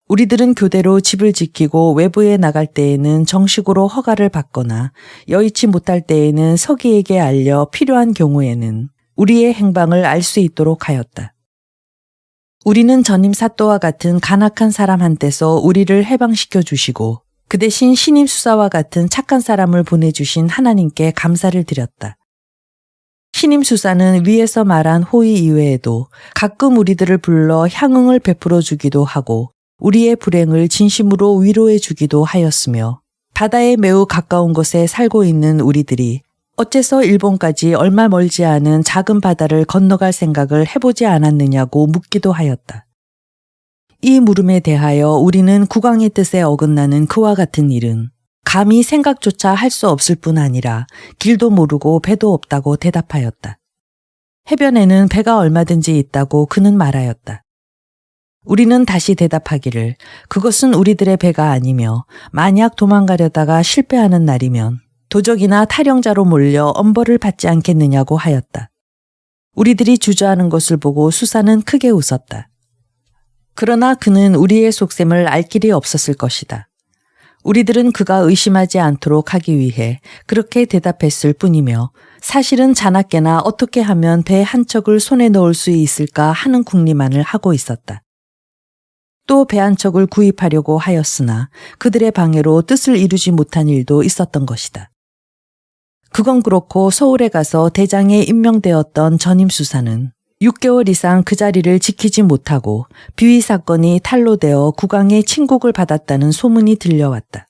우리들은 교대로 집을 지키고 외부에 나갈 때에는 정식으로 허가를 받거나 여의치 못할 때에는 서기에게 알려 필요한 경우에는 우리의 행방을 알 수 있도록 하였다. 우리는 전임 사또와 같은 간악한 사람한테서 우리를 해방시켜 주시고 그 대신 신임 수사와 같은 착한 사람을 보내주신 하나님께 감사를 드렸다. 신임 수사는 위에서 말한 호의 이외에도 가끔 우리들을 불러 향응을 베풀어 주기도 하고 우리의 불행을 진심으로 위로해 주기도 하였으며 바다에 매우 가까운 곳에 살고 있는 우리들이 어째서 일본까지 얼마 멀지 않은 작은 바다를 건너갈 생각을 해보지 않았느냐고 묻기도 하였다. 이 물음에 대하여 우리는 국왕의 뜻에 어긋나는 그와 같은 일은 감히 생각조차 할 수 없을 뿐 아니라 길도 모르고 배도 없다고 대답하였다. 해변에는 배가 얼마든지 있다고 그는 말하였다. 우리는 다시 대답하기를 그것은 우리들의 배가 아니며 만약 도망가려다가 실패하는 날이면 도적이나 탈영자로 몰려 엄벌을 받지 않겠느냐고 하였다. 우리들이 주저하는 것을 보고 수사는 크게 웃었다. 그러나 그는 우리의 속셈을 알 길이 없었을 것이다. 우리들은 그가 의심하지 않도록 하기 위해 그렇게 대답했을 뿐이며 사실은 자나깨나 어떻게 하면 배 한 척을 손에 넣을 수 있을까 하는 궁리만을 하고 있었다. 또 배 한 척을 구입하려고 하였으나 그들의 방해로 뜻을 이루지 못한 일도 있었던 것이다. 그건 그렇고 서울에 가서 대장에 임명되었던 전임 수사는 6개월 이상 그 자리를 지키지 못하고 비위 사건이 탄로되어 국왕의 친국을 받았다는 소문이 들려왔다.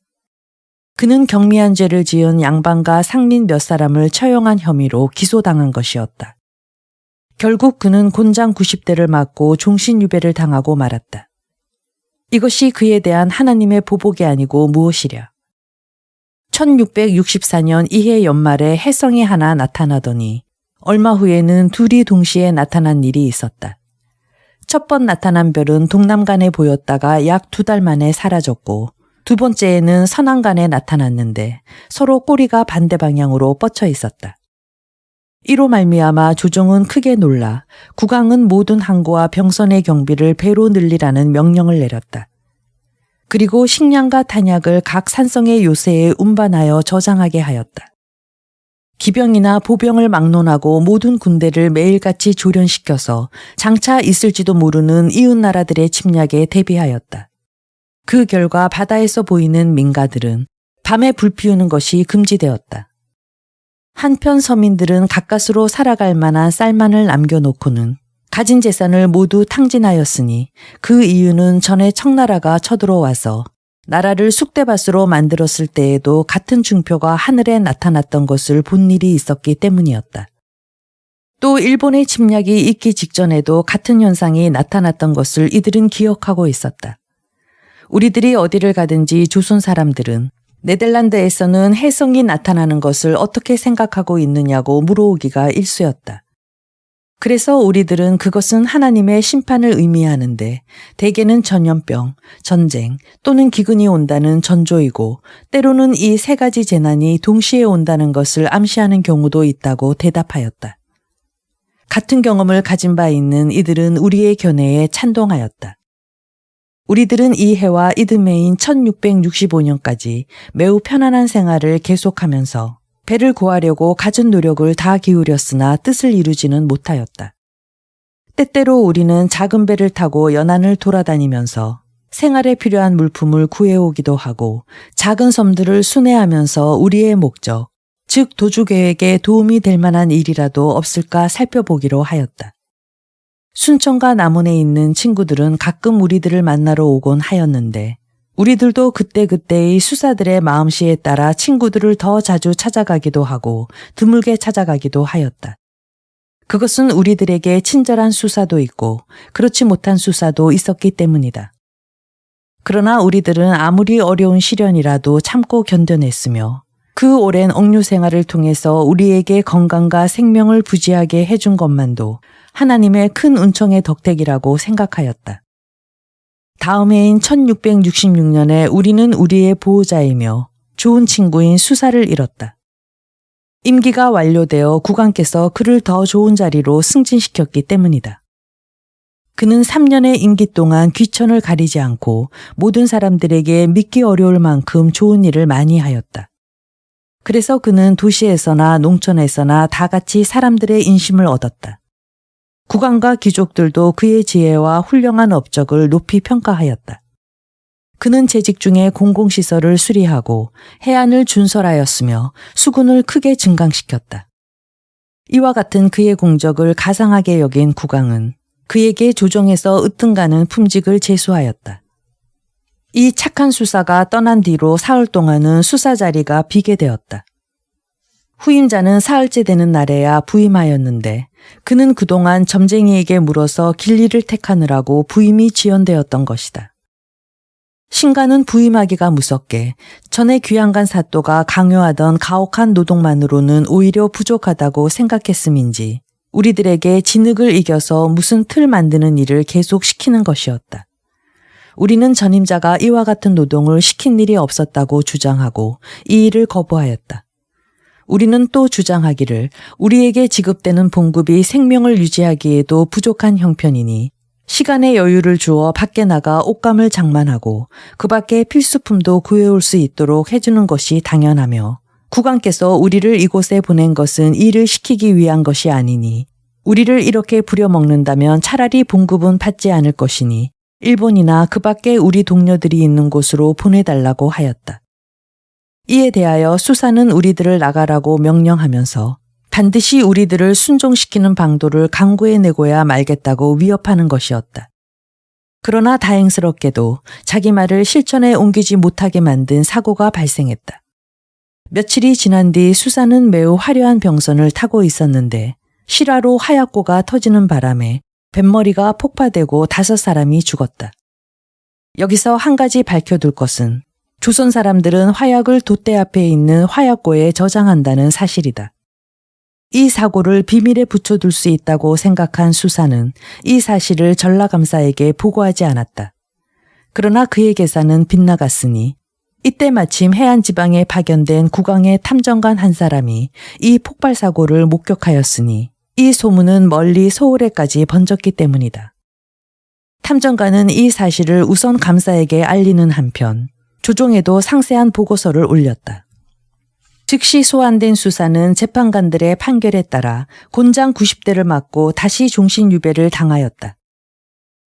그는 경미한 죄를 지은 양반과 상민 몇 사람을 처형한 혐의로 기소당한 것이었다. 결국 그는 곤장 90대를 맞고 종신유배를 당하고 말았다. 이것이 그에 대한 하나님의 보복이 아니고 무엇이랴. 1664년 이해 연말에 혜성이 하나 나타나더니 얼마 후에는 둘이 동시에 나타난 일이 있었다. 첫 번 나타난 별은 동남간에 보였다가 약 2달 만에 사라졌고 두 번째에는 서남간에 나타났는데 서로 꼬리가 반대 방향으로 뻗쳐 있었다. 이로 말미암아 조정은 크게 놀라 국왕은 모든 항구와 병선의 경비를 배로 늘리라는 명령을 내렸다. 그리고 식량과 탄약을 각 산성의 요새에 운반하여 저장하게 하였다. 기병이나 보병을 막론하고 모든 군대를 매일같이 조련시켜서 장차 있을지도 모르는 이웃 나라들의 침략에 대비하였다. 그 결과 바다에서 보이는 민가들은 밤에 불 피우는 것이 금지되었다. 한편 서민들은 가까스로 살아갈 만한 쌀만을 남겨놓고는 가진 재산을 모두 탕진하였으니 그 이유는 전에 청나라가 쳐들어와서 나라를 쑥대밭으로 만들었을 때에도 같은 중표가 하늘에 나타났던 것을 본 일이 있었기 때문이었다. 또 일본의 침략이 있기 직전에도 같은 현상이 나타났던 것을 이들은 기억하고 있었다. 우리들이 어디를 가든지 조선 사람들은 네덜란드에서는 혜성이 나타나는 것을 어떻게 생각하고 있느냐고 물어오기가 일쑤였다. 그래서 우리들은 그것은 하나님의 심판을 의미하는데 대개는 전염병, 전쟁 또는 기근이 온다는 전조이고 때로는 이 세 가지 재난이 동시에 온다는 것을 암시하는 경우도 있다고 대답하였다. 같은 경험을 가진 바 있는 이들은 우리의 견해에 찬동하였다. 우리들은 이 해와 이듬해인 1665년까지 매우 편안한 생활을 계속하면서 배를 구하려고 갖은 노력을 다 기울였으나 뜻을 이루지는 못하였다. 때때로 우리는 작은 배를 타고 연안을 돌아다니면서 생활에 필요한 물품을 구해오기도 하고 작은 섬들을 순회하면서 우리의 목적, 즉 도주 계획에 도움이 될 만한 일이라도 없을까 살펴보기로 하였다. 순천과 남원에 있는 친구들은 가끔 우리들을 만나러 오곤 하였는데 우리들도 그때그때의 수사들의 마음씨에 따라 친구들을 더 자주 찾아가기도 하고 드물게 찾아가기도 하였다. 그것은 우리들에게 친절한 수사도 있고 그렇지 못한 수사도 있었기 때문이다. 그러나 우리들은 아무리 어려운 시련이라도 참고 견뎌냈으며 그 오랜 억류 생활을 통해서 우리에게 건강과 생명을 부지하게 해준 것만도 하나님의 큰 은총의 덕택이라고 생각하였다. 다음 해인 1666년에 우리는 우리의 보호자이며 좋은 친구인 수사를 잃었다. 임기가 완료되어 국왕께서 그를 더 좋은 자리로 승진시켰기 때문이다. 그는 3년의 임기 동안 귀천을 가리지 않고 모든 사람들에게 믿기 어려울 만큼 좋은 일을 많이 하였다. 그래서 그는 도시에서나 농촌에서나 다 같이 사람들의 인심을 얻었다. 국왕과 귀족들도 그의 지혜와 훌륭한 업적을 높이 평가하였다. 그는 재직 중에 공공시설을 수리하고 해안을 준설하였으며 수군을 크게 증강시켰다. 이와 같은 그의 공적을 가상하게 여긴 국왕은 그에게 조정에서 으뜸가는 품직을 제수하였다. 이 착한 수사가 떠난 뒤로 사흘 동안은 수사 자리가 비게 되었다. 후임자는 사흘째 되는 날에야 부임하였는데 그는 그동안 점쟁이에게 물어서 길리를 택하느라고 부임이 지연되었던 것이다. 신가는 부임하기가 무섭게 전에 귀양간 사또가 강요하던 가혹한 노동만으로는 오히려 부족하다고 생각했음인지 우리들에게 진흙을 이겨서 무슨 틀 만드는 일을 계속 시키는 것이었다. 우리는 전임자가 이와 같은 노동을 시킨 일이 없었다고 주장하고 이 일을 거부하였다. 우리는 또 주장하기를 우리에게 지급되는 봉급이 생명을 유지하기에도 부족한 형편이니 시간의 여유를 주어 밖에 나가 옷감을 장만하고 그 밖에 필수품도 구해올 수 있도록 해주는 것이 당연하며 국왕께서 우리를 이곳에 보낸 것은 일을 시키기 위한 것이 아니니 우리를 이렇게 부려먹는다면 차라리 봉급은 받지 않을 것이니 일본이나 그 밖에 우리 동료들이 있는 곳으로 보내달라고 하였다. 이에 대하여 수사는 우리들을 나가라고 명령하면서 반드시 우리들을 순종시키는 방도를 강구해내고야 말겠다고 위협하는 것이었다. 그러나 다행스럽게도 자기 말을 실천에 옮기지 못하게 만든 사고가 발생했다. 며칠이 지난 뒤 수사는 매우 화려한 병선을 타고 있었는데 실화로 화약고가 터지는 바람에 뱃머리가 폭파되고 5사람이 죽었다. 여기서 한 가지 밝혀둘 것은 조선 사람들은 화약을 돛대 앞에 있는 화약고에 저장한다는 사실이다. 이 사고를 비밀에 붙여둘 수 있다고 생각한 수사는 이 사실을 전라감사에게 보고하지 않았다. 그러나 그의 계산은 빗나갔으니 이때 마침 해안지방에 파견된 국왕의 탐정관 한 사람이 이 폭발 사고를 목격하였으니 이 소문은 멀리 서울에까지 번졌기 때문이다. 탐정관은 이 사실을 우선 감사에게 알리는 한편 조정에도 상세한 보고서를 올렸다. 즉시 소환된 수사는 재판관들의 판결에 따라 곤장 90대를 맞고 다시 종신유배를 당하였다.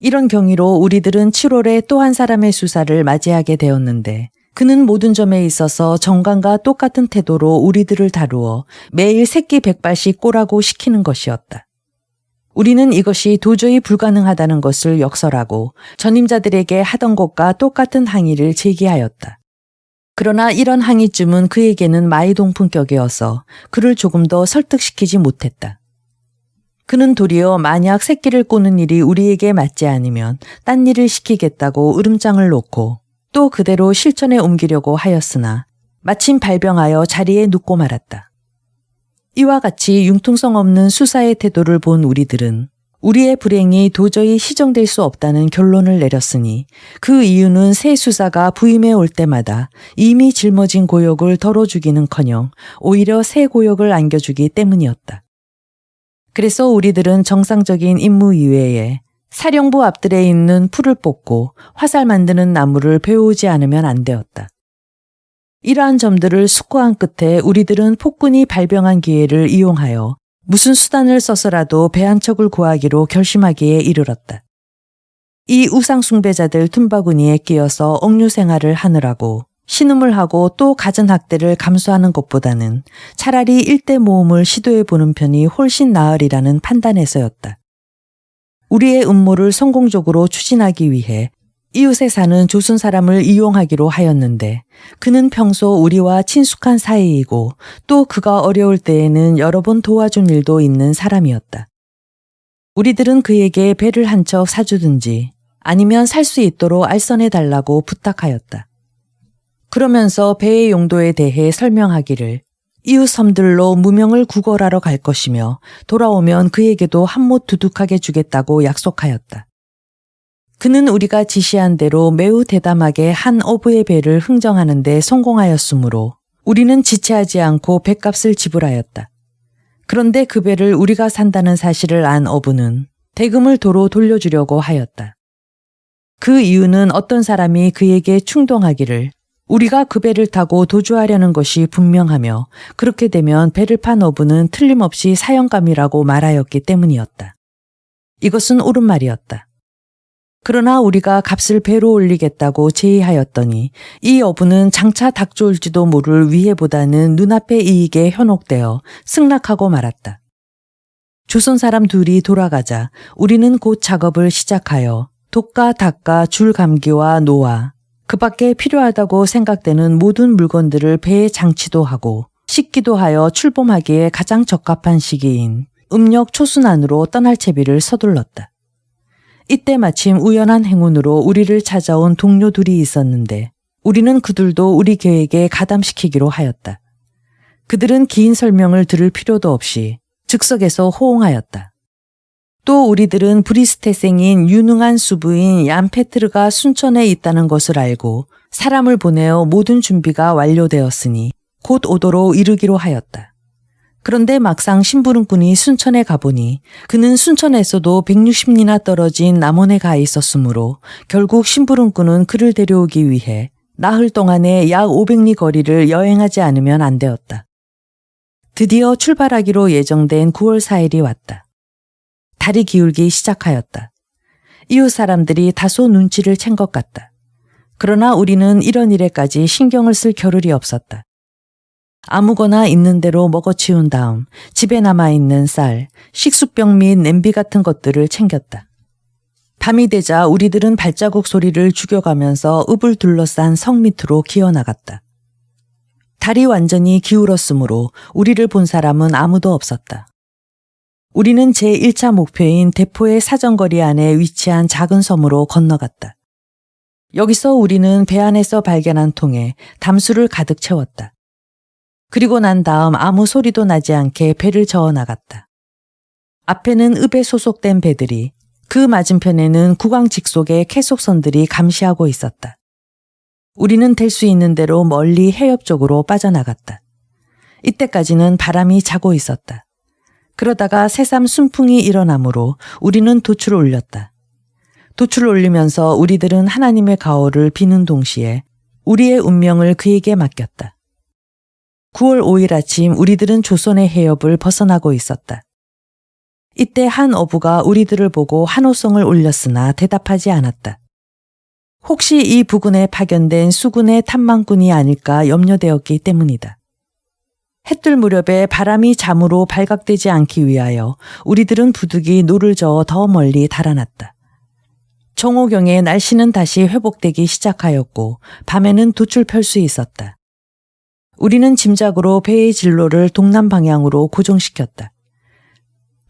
이런 경위로 우리들은 7월에 또 한 사람의 수사를 맞이하게 되었는데 그는 모든 점에 있어서 정관과 똑같은 태도로 우리들을 다루어 매일 새끼 100발씩 꼬라고 시키는 것이었다. 우리는 이것이 도저히 불가능하다는 것을 역설하고 전임자들에게 하던 것과 똑같은 항의를 제기하였다. 그러나 이런 항의쯤은 그에게는 마이동풍격이어서 그를 조금 더 설득시키지 못했다. 그는 도리어 만약 새끼를 꼬는 일이 우리에게 맞지 않으면 딴 일을 시키겠다고 으름장을 놓고 또 그대로 실천에 옮기려고 하였으나 마침 발병하여 자리에 눕고 말았다. 이와 같이 융통성 없는 수사의 태도를 본 우리들은 우리의 불행이 도저히 시정될 수 없다는 결론을 내렸으니 그 이유는 새 수사가 부임해 올 때마다 이미 짊어진 고역을 덜어주기는커녕 오히려 새 고역을 안겨주기 때문이었다. 그래서 우리들은 정상적인 임무 이외에 사령부 앞들에 있는 풀을 뽑고 화살 만드는 나무를 베어오지 않으면 안 되었다. 이러한 점들을 숙고한 끝에 우리들은 폭군이 발병한 기회를 이용하여 무슨 수단을 써서라도 배 한 척을 구하기로 결심하기에 이르렀다. 이 우상숭배자들 tum바구니에 끼어서 억류 생활을 하느라고 신음을 하고 또 갖은 학대를 감수하는 것보다는 차라리 일대 모험을 시도해보는 편이 훨씬 나으리라는 판단에서였다. 우리의 음모를 성공적으로 추진하기 위해 이웃에 사는 조선 사람을 이용하기로 하였는데 그는 평소 우리와 친숙한 사이이고 또 그가 어려울 때에는 여러 번 도와준 일도 있는 사람이었다. 우리들은 그에게 배를 한 척 사주든지 아니면 살 수 있도록 알선해달라고 부탁하였다. 그러면서 배의 용도에 대해 설명하기를 이웃 섬들로 무명을 구걸하러 갈 것이며 돌아오면 그에게도 한몫 두둑하게 주겠다고 약속하였다. 그는 우리가 지시한 대로 매우 대담하게 한 어부의 배를 흥정하는 데 성공하였으므로 우리는 지체하지 않고 배값을 지불하였다. 그런데 그 배를 우리가 산다는 사실을 안 어부는 대금을 도로 돌려주려고 하였다. 그 이유는 어떤 사람이 그에게 충동하기를 우리가 그 배를 타고 도주하려는 것이 분명하며 그렇게 되면 배를 판 어부는 틀림없이 사형감이라고 말하였기 때문이었다. 이것은 옳은 말이었다. 그러나 우리가 값을 배로 올리겠다고 제의하였더니 이 어부는 장차 닥쳐올지도 모를 위해보다는 눈앞의 이익에 현혹되어 승낙하고 말았다. 조선 사람 둘이 돌아가자 우리는 곧 작업을 시작하여 독과 닭과 줄 감기와 노와 그 밖에 필요하다고 생각되는 모든 물건들을 배에 장치도 하고 싣기도 하여 출범하기에 가장 적합한 시기인 음력 초순 안으로 떠날 채비를 서둘렀다. 이때 마침 우연한 행운으로 우리를 찾아온 동료 둘이 있었는데 우리는 그들도 우리 계획에 가담시키기로 하였다. 그들은 긴 설명을 들을 필요도 없이 즉석에서 호응하였다. 또 우리들은 브리스테생인 유능한 수부인 얀 페트르가 순천에 있다는 것을 알고 사람을 보내어 모든 준비가 완료되었으니 곧 오도록 이르기로 하였다. 그런데 막상 심부름꾼이 순천에 가보니 그는 순천에서도 160리나 떨어진 남원에 가 있었으므로 결국 심부름꾼은 그를 데려오기 위해 나흘 동안의 약 500리 거리를 여행하지 않으면 안 되었다. 드디어 출발하기로 예정된 9월 4일이 왔다. 달이 기울기 시작하였다. 이웃 사람들이 다소 눈치를 챈 것 같다. 그러나 우리는 이런 일에까지 신경을 쓸 겨를이 없었다. 아무거나 있는 대로 먹어치운 다음 집에 남아있는 쌀, 식수병 및 냄비 같은 것들을 챙겼다. 밤이 되자 우리들은 발자국 소리를 죽여가면서 읍을 둘러싼 성 밑으로 기어나갔다. 달이 완전히 기울었으므로 우리를 본 사람은 아무도 없었다. 우리는 제1차 목표인 대포의 사정거리 안에 위치한 작은 섬으로 건너갔다. 여기서 우리는 배 안에서 발견한 통에 담수를 가득 채웠다. 그리고 난 다음 아무 소리도 나지 않게 배를 저어 나갔다. 앞에는 읍에 소속된 배들이, 그 맞은편에는 구강 직속의 캐속선들이 감시하고 있었다. 우리는 될 수 있는 대로 멀리 해협 쪽으로 빠져나갔다. 이때까지는 바람이 자고 있었다. 그러다가 새삼 순풍이 일어나므로 우리는 돛을 올렸다. 돛을 올리면서 우리들은 하나님의 가호를 비는 동시에 우리의 운명을 그에게 맡겼다. 9월 5일 아침 우리들은 조선의 해협을 벗어나고 있었다. 이때 한 어부가 우리들을 보고 한호성을 올렸으나 대답하지 않았다. 혹시 이 부근에 파견된 수군의 탐망꾼이 아닐까 염려되었기 때문이다. 해뜰 무렵에 바람이 잠으로 발각되지 않기 위하여 우리들은 부득이 노를 저어 더 멀리 달아났다. 정오경에 날씨는 다시 회복되기 시작하였고 밤에는 돛을 펼 수 있었다. 우리는 짐작으로 배의 진로를 동남 방향으로 고정시켰다.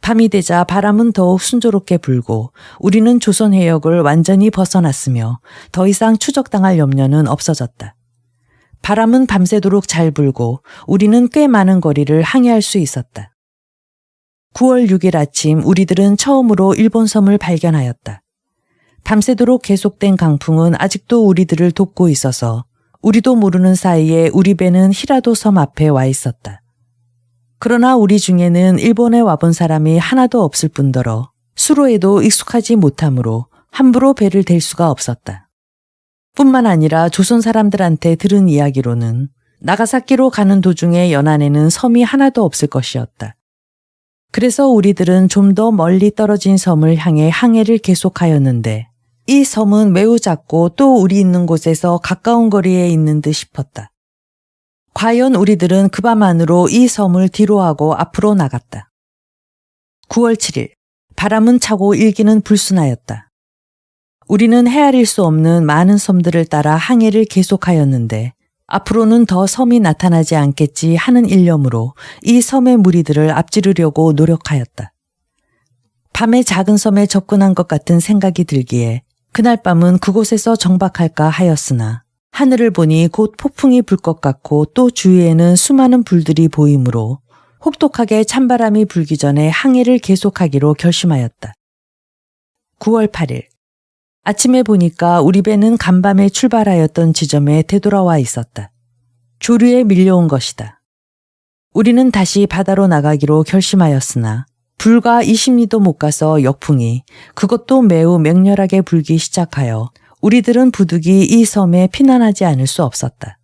밤이 되자 바람은 더욱 순조롭게 불고 우리는 조선 해역을 완전히 벗어났으며 더 이상 추적당할 염려는 없어졌다. 바람은 밤새도록 잘 불고 우리는 꽤 많은 거리를 항해할 수 있었다. 9월 6일 아침 우리들은 처음으로 일본 섬을 발견하였다. 밤새도록 계속된 강풍은 아직도 우리들을 돕고 있어서 우리도 모르는 사이에 우리 배는 히라도 섬 앞에 와 있었다. 그러나 우리 중에는 일본에 와본 사람이 하나도 없을 뿐더러 수로에도 익숙하지 못하므로 함부로 배를 댈 수가 없었다. 뿐만 아니라 조선 사람들한테 들은 이야기로는 나가사키로 가는 도중에 연안에는 섬이 하나도 없을 것이었다. 그래서 우리들은 좀 더 멀리 떨어진 섬을 향해 항해를 계속하였는데 이 섬은 매우 작고 또 우리 있는 곳에서 가까운 거리에 있는 듯 싶었다. 과연 우리들은 그 밤 안으로 이 섬을 뒤로하고 앞으로 나갔다. 9월 7일, 바람은 차고 일기는 불순하였다. 우리는 헤아릴 수 없는 많은 섬들을 따라 항해를 계속하였는데 앞으로는 더 섬이 나타나지 않겠지 하는 일념으로 이 섬의 무리들을 앞지르려고 노력하였다. 밤에 작은 섬에 접근한 것 같은 생각이 들기에 그날 밤은 그곳에서 정박할까 하였으나 하늘을 보니 곧 폭풍이 불 것 같고 또 주위에는 수많은 불들이 보이므로 혹독하게 찬바람이 불기 전에 항해를 계속하기로 결심하였다. 9월 8일 아침에 보니까 우리 배는 간밤에 출발하였던 지점에 되돌아와 있었다. 조류에 밀려온 것이다. 우리는 다시 바다로 나가기로 결심하였으나 불과 20리도 못 가서 역풍이 그것도 매우 맹렬하게 불기 시작하여 우리들은 부득이 이 섬에 피난하지 않을 수 없었다.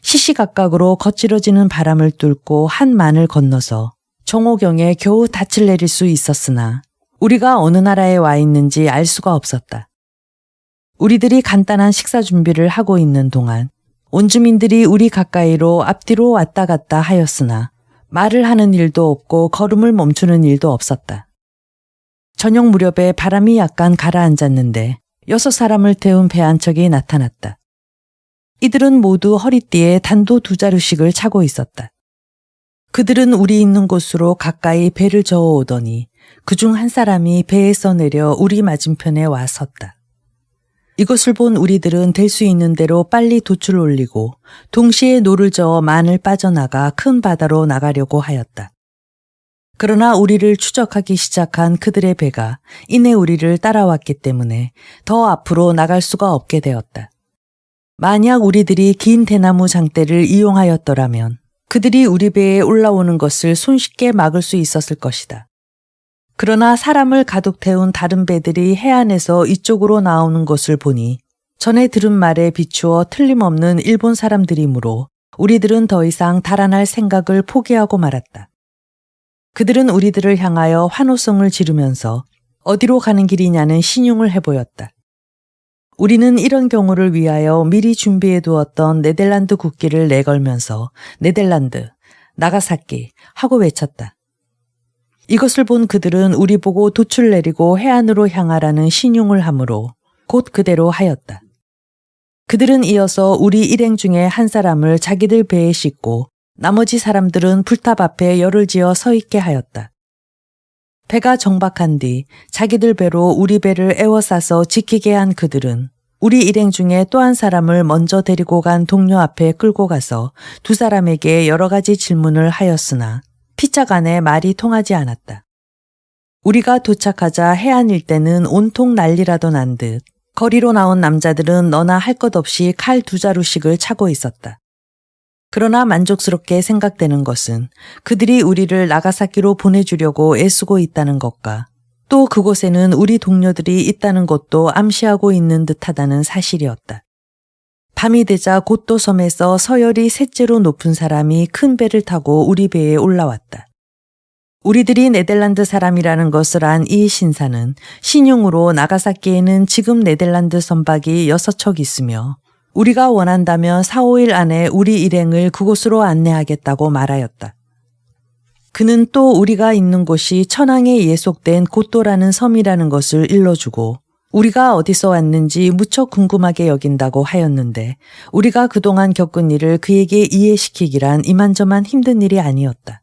시시각각으로 거칠어지는 바람을 뚫고 한 만을 건너서 정오경에 겨우 닻을 내릴 수 있었으나 우리가 어느 나라에 와 있는지 알 수가 없었다. 우리들이 간단한 식사 준비를 하고 있는 동안 온주민들이 우리 가까이로 앞뒤로 왔다 갔다 하였으나 말을 하는 일도 없고 걸음을 멈추는 일도 없었다. 저녁 무렵에 바람이 약간 가라앉았는데 6사람을 태운 배 한 척이 나타났다. 이들은 모두 허리띠에 단도 2자루씩을 차고 있었다. 그들은 우리 있는 곳으로 가까이 배를 저어오더니 그중 한 사람이 배에서 내려 우리 맞은편에 와 섰다. 이것을 본 우리들은 될 수 있는 대로 빨리 돛을 올리고 동시에 노를 저어 만을 빠져나가 큰 바다로 나가려고 하였다. 그러나 우리를 추적하기 시작한 그들의 배가 이내 우리를 따라왔기 때문에 더 앞으로 나갈 수가 없게 되었다. 만약 우리들이 긴 대나무 장대를 이용하였더라면 그들이 우리 배에 올라오는 것을 손쉽게 막을 수 있었을 것이다. 그러나 사람을 가득 태운 다른 배들이 해안에서 이쪽으로 나오는 것을 보니 전에 들은 말에 비추어 틀림없는 일본 사람들이므로 우리들은 더 이상 달아날 생각을 포기하고 말았다. 그들은 우리들을 향하여 환호성을 지르면서 어디로 가는 길이냐는 신용을 해보였다. 우리는 이런 경우를 위하여 미리 준비해 두었던 네덜란드 국기를 내걸면서 네덜란드, 나가사키 하고 외쳤다. 이것을 본 그들은 우리 보고 돛을 내리고 해안으로 향하라는 신용을 하므로 곧 그대로 하였다. 그들은 이어서 우리 일행 중에 한 사람을 자기들 배에 싣고 나머지 사람들은 불탑 앞에 열을 지어 서 있게 하였다. 배가 정박한 뒤 자기들 배로 우리 배를 에워싸서 지키게 한 그들은 우리 일행 중에 또 한 사람을 먼저 데리고 간 동료 앞에 끌고 가서 두 사람에게 여러 가지 질문을 하였으나 피차 간에 말이 통하지 않았다. 우리가 도착하자 해안 일대는 온통 난리라도 난 듯 거리로 나온 남자들은 너나 할 것 없이 칼 2자루씩을 차고 있었다. 그러나 만족스럽게 생각되는 것은 그들이 우리를 나가사키로 보내주려고 애쓰고 있다는 것과 또 그곳에는 우리 동료들이 있다는 것도 암시하고 있는 듯하다는 사실이었다. 밤이 되자 곧도 섬에서 서열이 셋째로 높은 사람이 큰 배를 타고 우리 배에 올라왔다. 우리들이 네덜란드 사람이라는 것을 안 이 신사는 신용으로 나가사키에는 지금 네덜란드 선박이 6척 있으며 우리가 원한다면 4, 5일 안에 우리 일행을 그곳으로 안내하겠다고 말하였다. 그는 또 우리가 있는 곳이 천황에 예속된 곧도라는 섬이라는 것을 일러주고 우리가 어디서 왔는지 무척 궁금하게 여긴다고 하였는데 우리가 그동안 겪은 일을 그에게 이해시키기란 이만저만 힘든 일이 아니었다.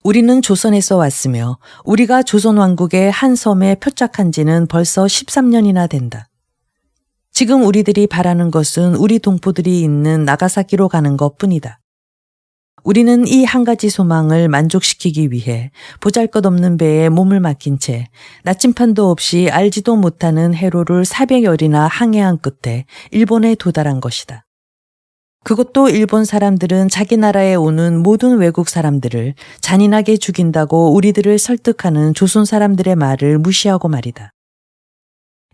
우리는 조선에서 왔으며 우리가 조선 왕국의 한 섬에 표착한 지는 벌써 13년이나 된다. 지금 우리들이 바라는 것은 우리 동포들이 있는 나가사키로 가는 것뿐이다. 우리는 이 한 가지 소망을 만족시키기 위해 보잘것없는 배에 몸을 맡긴 채 나침판도 없이 알지도 못하는 해로를 400여리나 항해한 끝에 일본에 도달한 것이다. 그것도 일본 사람들은 자기 나라에 오는 모든 외국 사람들을 잔인하게 죽인다고 우리들을 설득하는 조선 사람들의 말을 무시하고 말이다.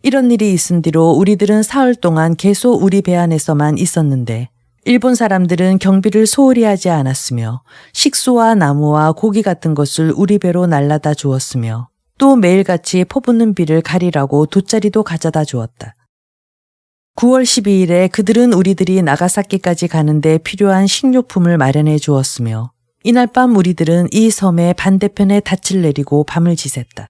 이런 일이 있은 뒤로 우리들은 사흘 동안 계속 우리 배 안에서만 있었는데 일본 사람들은 경비를 소홀히 하지 않았으며 식수와 나무와 고기 같은 것을 우리 배로 날라다 주었으며 또 매일같이 퍼붓는 비를 가리라고 돗자리도 가져다 주었다. 9월 12일에 그들은 우리들이 나가사키까지 가는데 필요한 식료품을 마련해 주었으며 이날 밤 우리들은 이 섬의 반대편에 닻을 내리고 밤을 지샜다.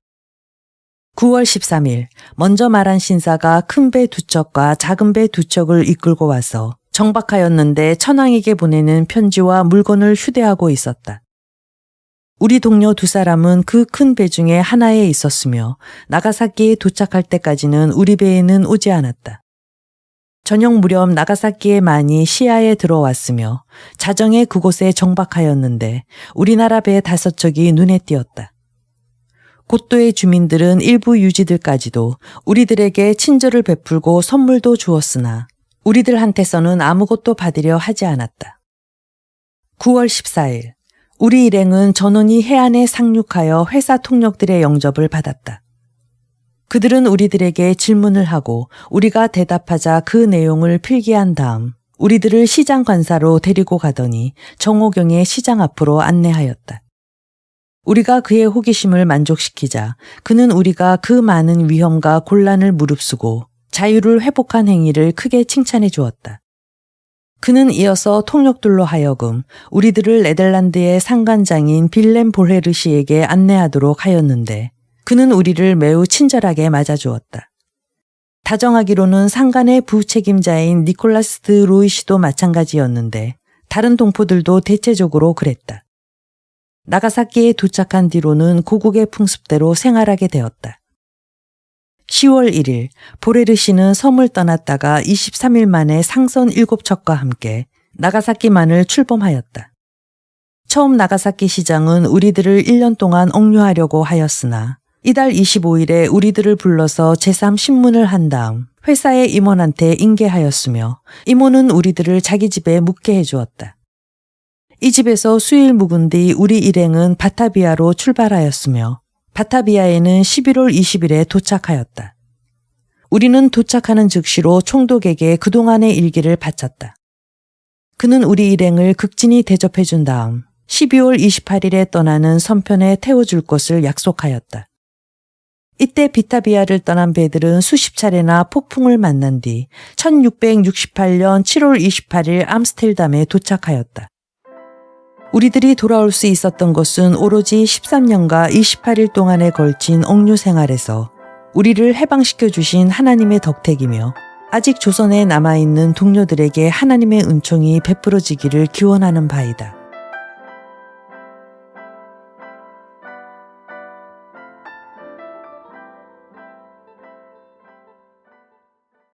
9월 13일 먼저 말한 신사가 큰 배 2척과 작은 배 2척을 이끌고 와서 정박하였는데 천황에게 보내는 편지와 물건을 휴대하고 있었다. 우리 동료 2사람은 그 큰 배 중에 하나에 있었으며 나가사키에 도착할 때까지는 우리 배에는 오지 않았다. 저녁 무렵 나가사키의 만이 시야에 들어왔으며 자정에 그곳에 정박하였는데 우리나라 배 5척이 눈에 띄었다. 곧도의 주민들은 일부 유지들까지도 우리들에게 친절을 베풀고 선물도 주었으나 우리들한테서는 아무것도 받으려 하지 않았다. 9월 14일 우리 일행은 전원이 해안에 상륙하여 회사 통역들의 영접을 받았다. 그들은 우리들에게 질문을 하고 우리가 대답하자 그 내용을 필기한 다음 우리들을 시장 관사로 데리고 가더니 정오경에 시장 앞으로 안내하였다. 우리가 그의 호기심을 만족시키자 그는 우리가 그 많은 위험과 곤란을 무릅쓰고 자유를 회복한 행위를 크게 칭찬해 주었다. 그는 이어서 통역들로 하여금 우리들을 네덜란드의 상관장인 빌렘 볼헤르 씨에게 안내하도록 하였는데 그는 우리를 매우 친절하게 맞아주었다. 다정하기로는 상관의 부책임자인 니콜라스 드 로이 씨도 마찬가지였는데 다른 동포들도 대체적으로 그랬다. 나가사키에 도착한 뒤로는 고국의 풍습대로 생활하게 되었다. 10월 1일 보레르 씨는 섬을 떠났다가 23일 만에 상선 7척과 함께 나가사키만을 출범하였다. 처음 나가사키 시장은 우리들을 1년 동안 억류하려고 하였으나 이달 25일에 우리들을 불러서 제3신문을 한 다음 회사의 임원한테 인계하였으며 임원은 우리들을 자기 집에 묵게 해주었다. 이 집에서 수일 묵은 뒤 우리 일행은 바타비아로 출발하였으며 바타비아에는 11월 20일에 도착하였다. 우리는 도착하는 즉시로 총독에게 그동안의 일기를 바쳤다. 그는 우리 일행을 극진히 대접해 준 다음 12월 28일에 떠나는 선편에 태워줄 것을 약속하였다. 이때 비타비아를 떠난 배들은 수십 차례나 폭풍을 만난 뒤 1668년 7월 28일 암스테르담에 도착하였다. 우리들이 돌아올 수 있었던 것은 오로지 13년과 28일 동안에 걸친 억류 생활에서 우리를 해방시켜 주신 하나님의 덕택이며 아직 조선에 남아있는 동료들에게 하나님의 은총이 베풀어지기를 기원하는 바이다.